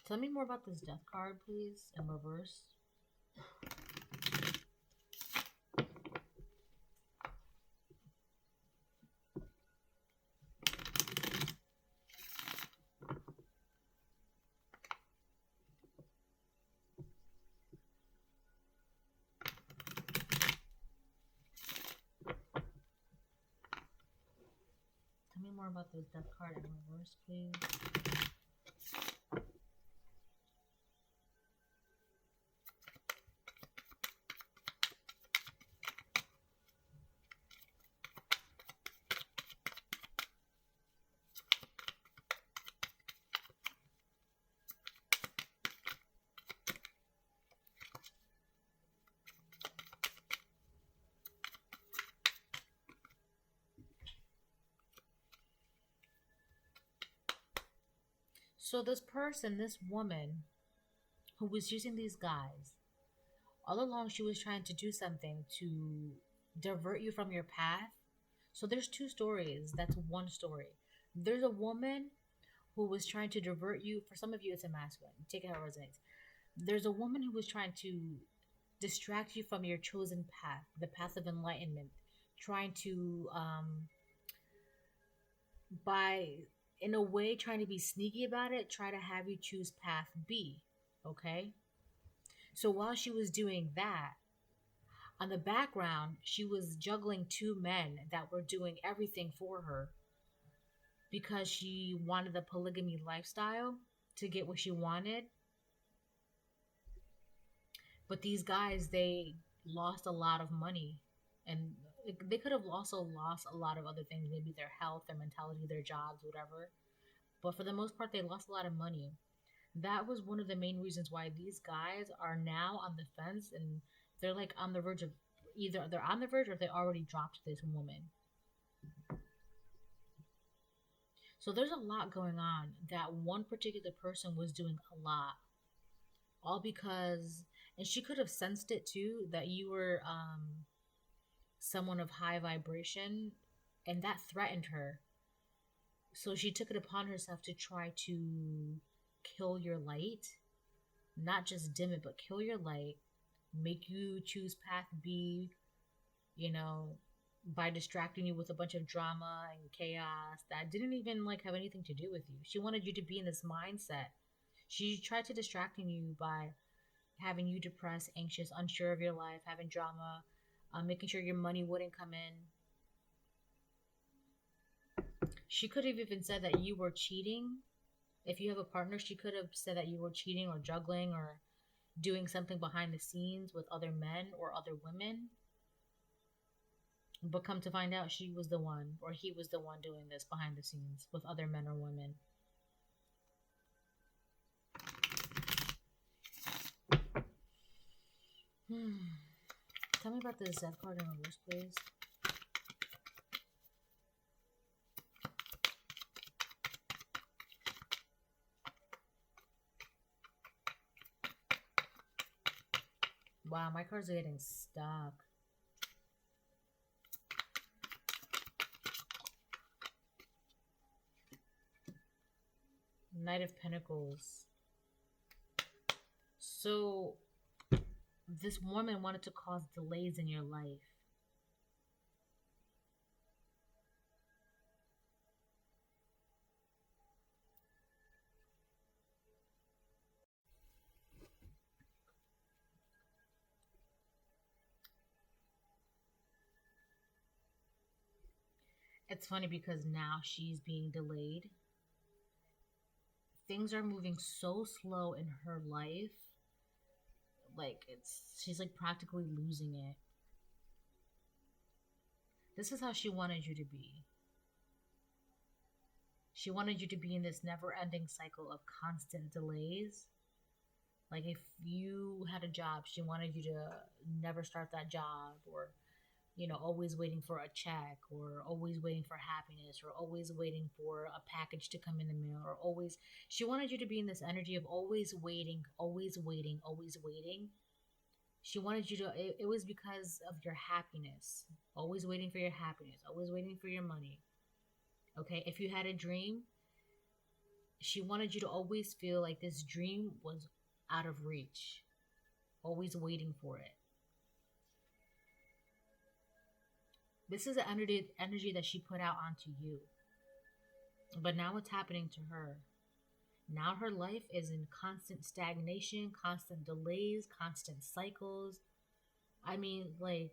Tell me more about this death card, please, in reverse. more about this death card in reverse, please. So this person, this woman who was using these guys, all along she was trying to do something to divert you from your path. So there's two stories. That's one story. There's a woman who was trying to divert you. For some of you, it's a masculine. Take it how it resonates. There's a woman who was trying to distract you from your chosen path, the path of enlightenment, trying to by in a way trying to be sneaky about it, try to have you choose path B. Okay? So while she was doing that, on the background, she was juggling two men that were doing everything for her because she wanted the polygamy lifestyle to get what she wanted. But these guys, they lost a lot of money, and they could have also lost a lot of other things, maybe their health, their mentality, their jobs, whatever. But for the most part, they lost a lot of money. That was one of the main reasons why these guys are now on the fence, and they're like on the verge of either they're on the verge or they already dropped this woman. So there's a lot going on. That one particular person was doing a lot, all because, and she could have sensed it too, that you were someone of high vibration, and that threatened her. So she took it upon herself to try to kill your light, not just dim it, but kill your light, make you choose path B, you know, by distracting you with a bunch of drama and chaos that didn't even like have anything to do with you. She wanted you to be in this mindset. She tried to distracting you by having you depressed, anxious, unsure of your life, having drama, making sure your money wouldn't come in. She could have even said that you were cheating. If you have a partner, she could have said that you were cheating or juggling or doing something behind the scenes with other men or other women. But come to find out, she was the one, or he was the one doing this behind the scenes with other men or women. Tell me about this death card in reverse, please. Wow, my cards are getting stuck. Knight of Pentacles. So this woman wanted to cause delays in your life. It's funny because now she's being delayed. Things are moving so slow in her life. Like she's like practically losing it. This is how she wanted you to be. She wanted you to be in this never-ending cycle of constant delays. Like if you had a job, she wanted you to never start that job, or always waiting for a check, or always waiting for happiness, or always waiting for a package to come in the mail, or always, she wanted you to be in this energy of always waiting, always waiting, always waiting. She wanted you to, it was because of your happiness, always waiting for your happiness, always waiting for your money. Okay, if you had a dream, she wanted you to always feel like this dream was out of reach, always waiting for it. This is the energy that she put out onto you. But now what's happening to her? Now her life is in constant stagnation, constant delays, constant cycles. I mean, like,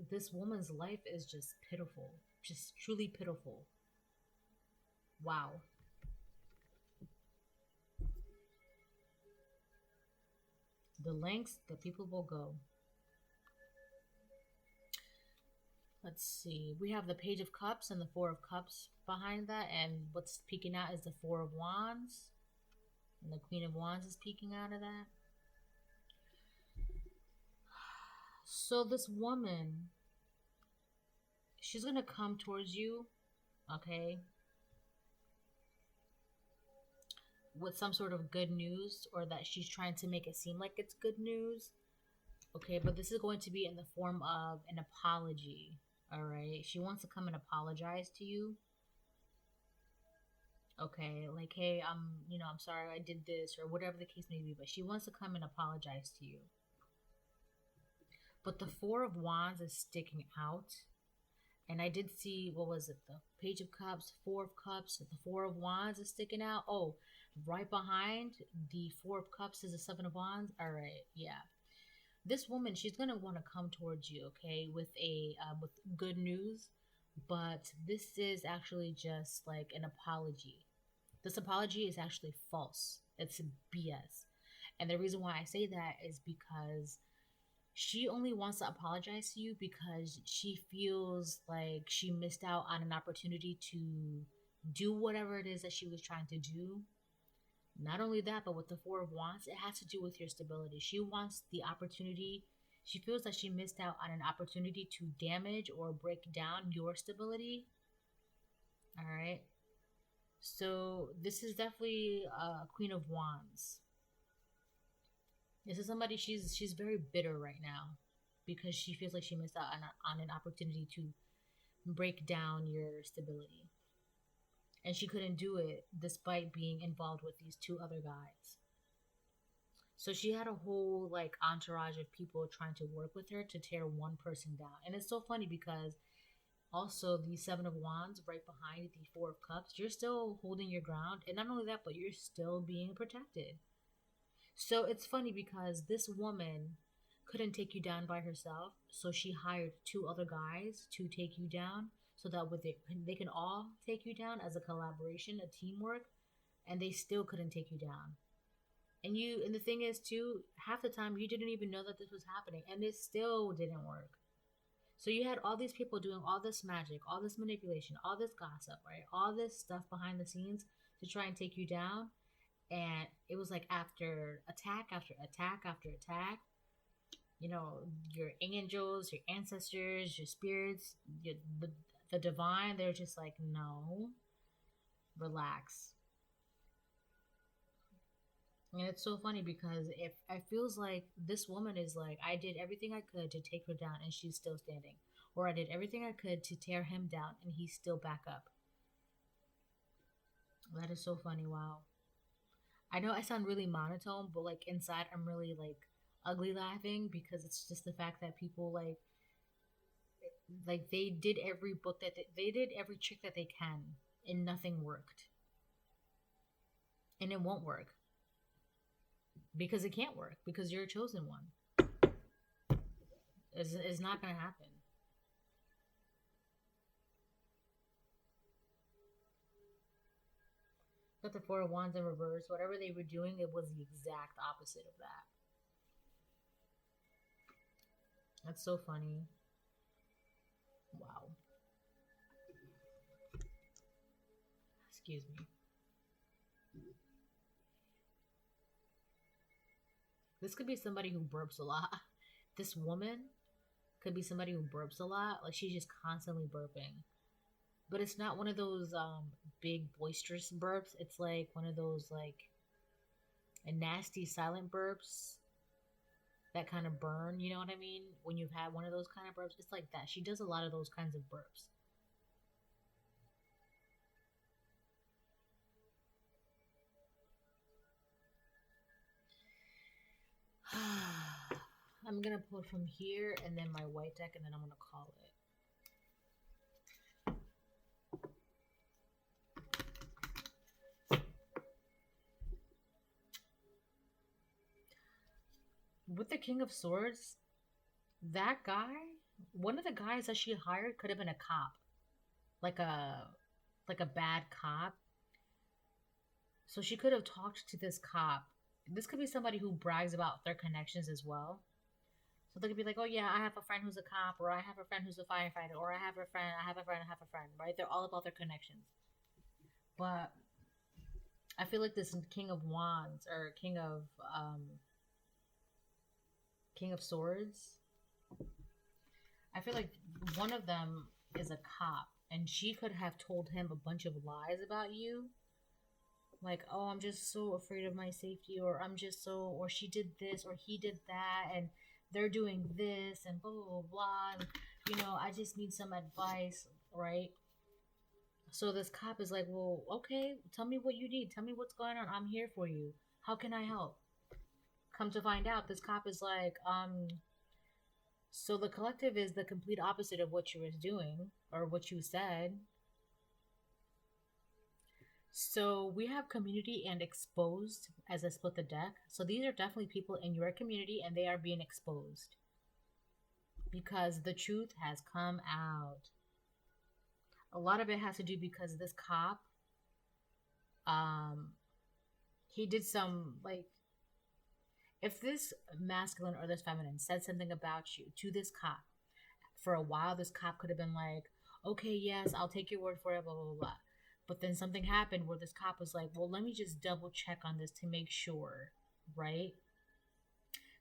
this woman's life is just pitiful. Just truly pitiful. Wow. The lengths that people will go. Let's see. We have the Page of Cups and the Four of Cups behind that, and what's peeking out is the Four of Wands, and the Queen of Wands is peeking out of that. So this woman, she's gonna come towards you, okay, with some sort of good news, or that she's trying to make it seem like it's good news, okay, but this is going to be in the form of an apology, all right? She wants to come and apologize to you, okay, like, hey, I'm sorry I did this, or whatever the case may be, but she wants to come and apologize to you. But the Four of Wands is sticking out. And I did see, what was it? The Page of Cups, Four of Cups, the Four of Wands is sticking out. Oh, right behind the Four of Cups is the Seven of Wands. All right, yeah. This woman, she's gonna want to come towards you, okay, with good news, but this is actually just like an apology. This apology is actually false. It's BS. And the reason why I say that is because she only wants to apologize to you because she feels like she missed out on an opportunity to do whatever it is that she was trying to do. Not only that, but with the Four of Wands, it has to do with your stability. She wants the opportunity. She feels that she missed out on an opportunity to damage or break down your stability. All right. So this is definitely a Queen of Wands. This is somebody, she's very bitter right now because she feels like she missed out on an opportunity to break down your stability. And she couldn't do it despite being involved with these two other guys. So she had a whole like entourage of people trying to work with her to tear one person down. And it's so funny because also the Seven of Wands right behind the Four of Cups, you're still holding your ground. And not only that, but you're still being protected. So it's funny because this woman couldn't take you down by herself, so she hired two other guys to take you down, so that with they can all take you down as a collaboration, a teamwork, and they still couldn't take you down. And the thing is too, half the time you didn't even know that this was happening, and it still didn't work. So you had all these people doing all this magic, all this manipulation, all this gossip, right? All this stuff behind the scenes to try and take you down, and it was like after attack after attack after attack, your angels, your ancestors, your spirits, the divine, they're just like, no, relax. And it's so funny because if it feels like this woman is like, I did everything I could to take her down and she's still standing, or I did everything I could to tear him down and he's still back up. That is so funny. Wow. I know I sound really monotone, but like inside I'm really like ugly laughing because it's just the fact that people like they did every book that they did every trick that they can and nothing worked. And it won't work because it can't work because you're a chosen one. It's not going to happen. Got the Four of Wands in reverse. Whatever they were doing, it was the exact opposite of that. That's so funny. Wow. Excuse me. This could be somebody who burps a lot. This woman could be somebody who burps a lot. Like she's just constantly burping. But it's not one of those big boisterous burps. It's like one of those like a nasty silent burps that kind of burn, you know what I mean? When you've had one of those kind of burps, it's like that. She does a lot of those kinds of burps. I'm gonna pull from here and then my white deck and then I'm gonna call it. With the King of Swords, that guy, one of the guys that she hired could have been a cop. Like a bad cop So she could have talked to this cop. This could be somebody who brags about their connections as well. So they could be like, oh yeah, I have a friend who's a cop, or I have a friend who's a firefighter, or I have a friend, I have a friend, I have a friend, right? They're all about their connections. But I feel like this King of Wands or King of Swords, I feel like one of them is a cop, and she could have told him a bunch of lies about you. Like, oh, I'm just so afraid of my safety, or I'm just so, or she did this, or he did that, and they're doing this, and blah, blah, blah, blah. And, I just need some advice, right? So this cop is like, well, okay, tell me what you need. Tell me what's going on. I'm here for you. How can I help? Come to find out, this cop is like, so the collective is the complete opposite of what you was doing or what you said. So we have community and exposed as I split the deck. So these are definitely people in your community and they are being exposed because the truth has come out. A lot of it has to do because this cop, um, he did some like, if this masculine or this feminine said something about you to this cop, for a while, this cop could have been like, okay, yes, I'll take your word for it, blah, blah, blah, blah. But then something happened where this cop was like, well, let me just double check on this to make sure, right?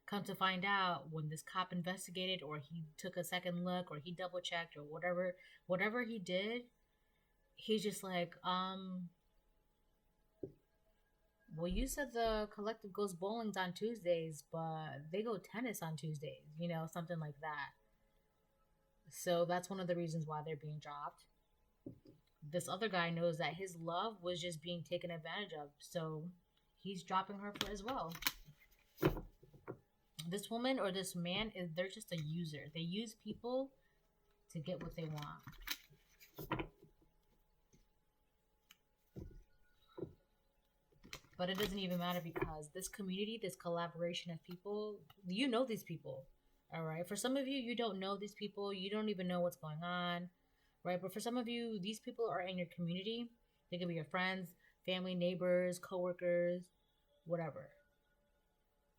Come to find out, when this cop investigated or he took a second look or he double checked or whatever he did, he's just like, well, you said the collective goes bowling on Tuesdays, but they go tennis on Tuesdays, something like that. So that's one of the reasons why they're being dropped. This other guy knows that his love was just being taken advantage of, so he's dropping her for as well. This woman or this man they're just a user. They use people to get what they want. But it doesn't even matter because this community, this collaboration of people, you know these people. All right. For some of you, you don't know these people. You don't even know what's going on. Right. But for some of you, these people are in your community. They could be your friends, family, neighbors, coworkers, whatever.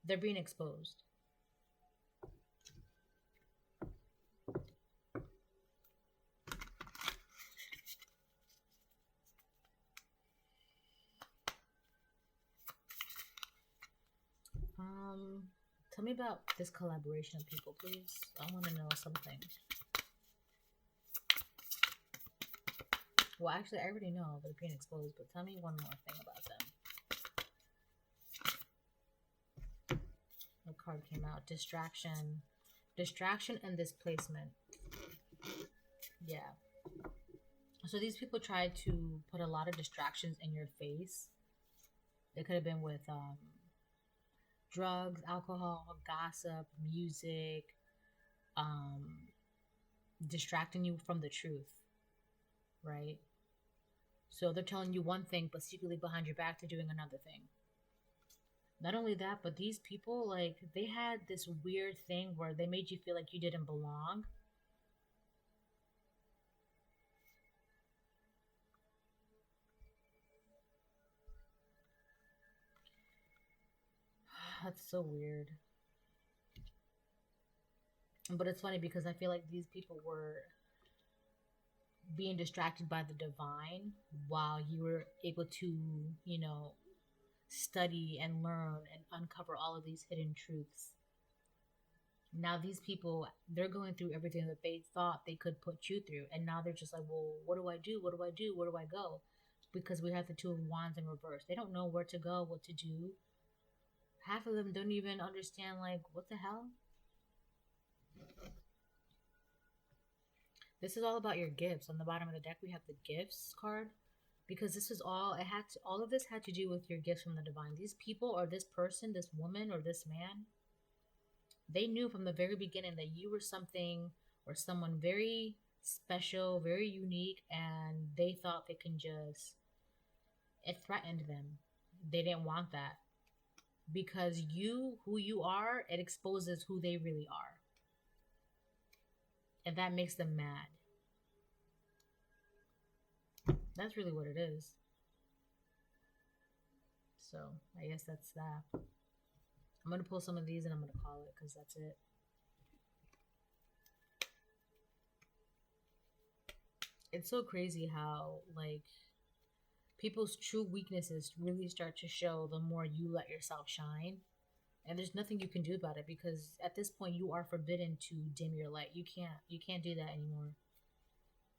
They're being exposed. Tell me about this collaboration of people, please. I want to know something. Well, actually, I already know they're being exposed, but tell me one more thing about them. The card came out. Distraction. Distraction and displacement. Yeah. So these people tried to put a lot of distractions in your face. It could have been with drugs, alcohol, gossip, music, distracting you from the truth, right? So they're telling you one thing, but secretly behind your back, they're doing another thing. Not only that, but these people, like, they had this weird thing where they made you feel like you didn't belong. That's so weird. But it's funny because I feel like these people were being distracted by the divine while you were able to, study and learn and uncover all of these hidden truths. Now these people, they're going through everything that they thought they could put you through, and now they're just like, well, what do I do? What do I do? Where do I go? Because we have the Two of Wands in reverse. They don't know where to go, what to do. Half of them don't even understand, like, what the hell? This is all about your gifts. On the bottom of the deck, we have the gifts card. Because this is all, all of this had to do with your gifts from the divine. These people or this person, this woman or this man, they knew from the very beginning that you were something or someone very special, very unique, and they thought they can just, it threatened them. They didn't want that. Because you, who you are, it exposes who they really are. And that makes them mad. That's really what it is. So I guess that's that. I'm gonna pull some of these and I'm gonna call it because that's it. It's so crazy how like people's true weaknesses really start to show the more you let yourself shine. And there's nothing you can do about it because at this point you are forbidden to dim your light. You can't do that anymore.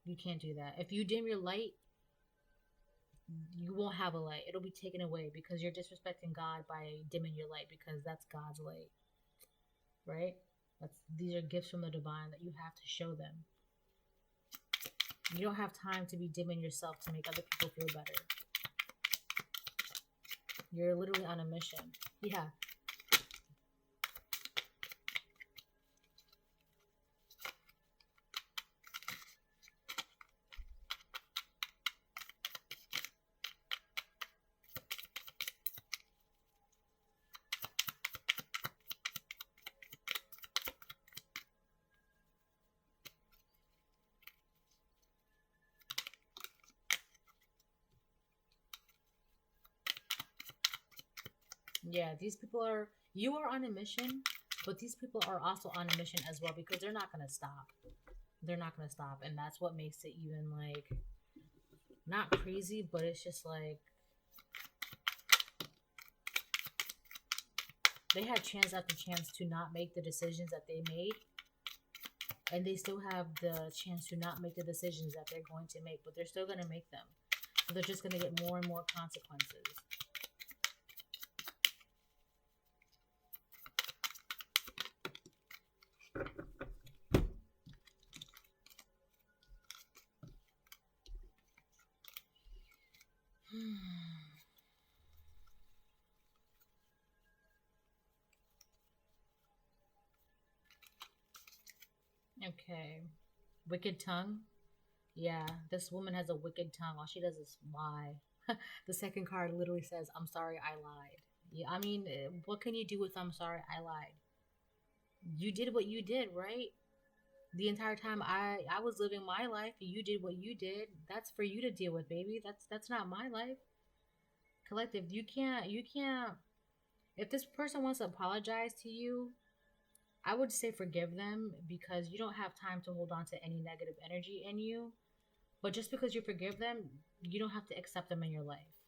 You can't do that. If you dim your light, you won't have a light. It'll be taken away because you're disrespecting God by dimming your light because that's God's light, right? These are gifts from the divine that you have to show them. You don't have time to be dimming yourself to make other people feel better. You're literally on a mission. Yeah. Yeah, these people are, you are on a mission, but these people are also on a mission as well because they're not going to stop. They're not going to stop. And that's what makes it even like, not crazy, but it's just like, they had chance after chance to not make the decisions that they made. And they still have the chance to not make the decisions that they're going to make, but they're still going to make them. So they're just going to get more and more consequences. Okay. Wicked tongue. Yeah, this woman has a wicked tongue. All she does is lie. The second card literally says, I'm sorry, I lied. Yeah, I mean, what can you do with I'm sorry, I lied? You did what you did, right? The entire time I was living my life, you did what you did. That's for you to deal with, baby. That's not my life. Collective, you can't if this person wants to apologize to you, I would say forgive them because you don't have time to hold on to any negative energy in you. But just because you forgive them, you don't have to accept them in your life.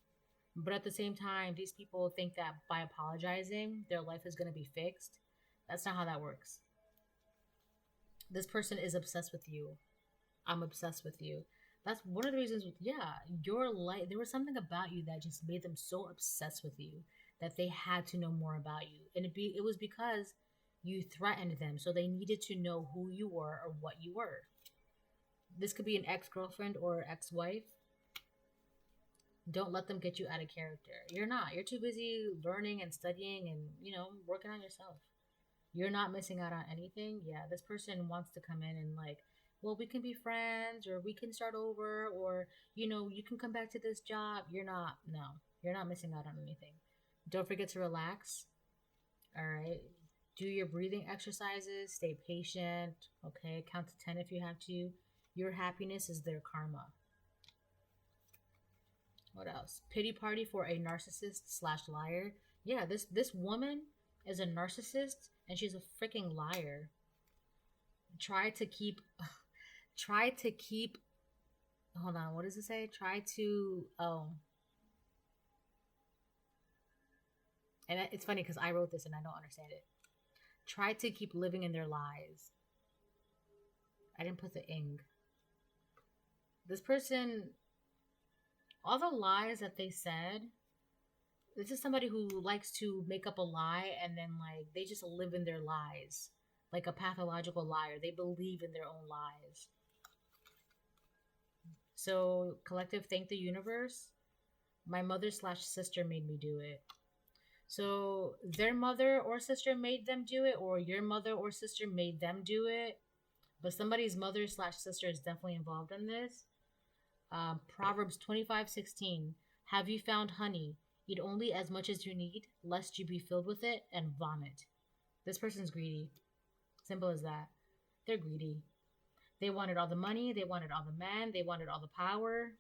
But at the same time, these people think that by apologizing, their life is going to be fixed. That's not how that works. This person is obsessed with you. I'm obsessed with you. That's one of the reasons, yeah, your life, there was something about you that just made them so obsessed with you that they had to know more about you. And it was because you threatened them. So they needed to know who you were or what you were. This could be an ex-girlfriend or ex-wife. Don't let them get you out of character. You're not. You're too busy learning and studying and, working on yourself. You're not missing out on anything. Yeah, this person wants to come in and like, well, we can be friends or we can start over or, you can come back to this job. You're not. No, you're not missing out on anything. Don't forget to relax. All right. Do your breathing exercises. Stay patient. Okay. Count to 10 if you have to. Your happiness is their karma. What else? Pity party for a narcissist slash liar. Yeah, this woman is a narcissist and she's a freaking liar. Try to keep try to keep hold on, what does it say? Try to and it's funny because I wrote this and I don't understand it. Try to keep living in their lies. I didn't put the ing. This person, all the lies that they said, this is somebody who likes to make up a lie and then like they just live in their lies. Like a pathological liar. They believe in their own lies. So, collective, thank the universe. My mother slash sister made me do it. So, their mother or sister made them do it, or your mother or sister made them do it. But somebody's mother slash sister is definitely involved in this. Proverbs 25:16. Have you found honey? Eat only as much as you need, lest you be filled with it and vomit. This person's greedy. Simple as that. They're greedy. They wanted all the money, they wanted all the men, they wanted all the power.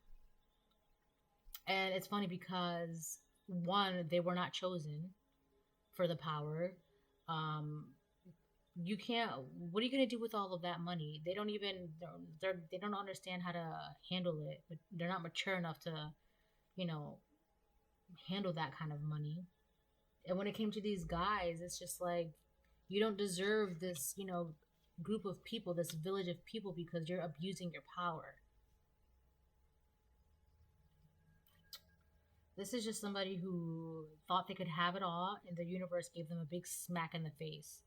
And it's funny because one, they were not chosen for the power. Um, you can't. What are you gonna do with all of that money? They don't even. They don't understand how to handle it. But they're not mature enough to, you know, handle that kind of money. And when it came to these guys, it's just like you don't deserve this, group of people, this village of people, because you're abusing your power. This is just somebody who thought they could have it all, and the universe gave them a big smack in the face.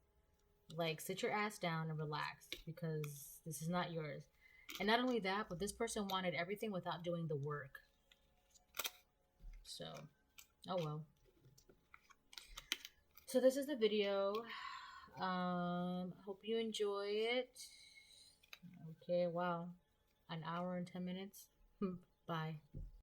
Like, sit your ass down and relax because this is not yours. And not only that, but this person wanted everything without doing the work. So, oh well. So this is the video. Hope you enjoy it. Okay, wow. An hour and 10 minutes. Bye.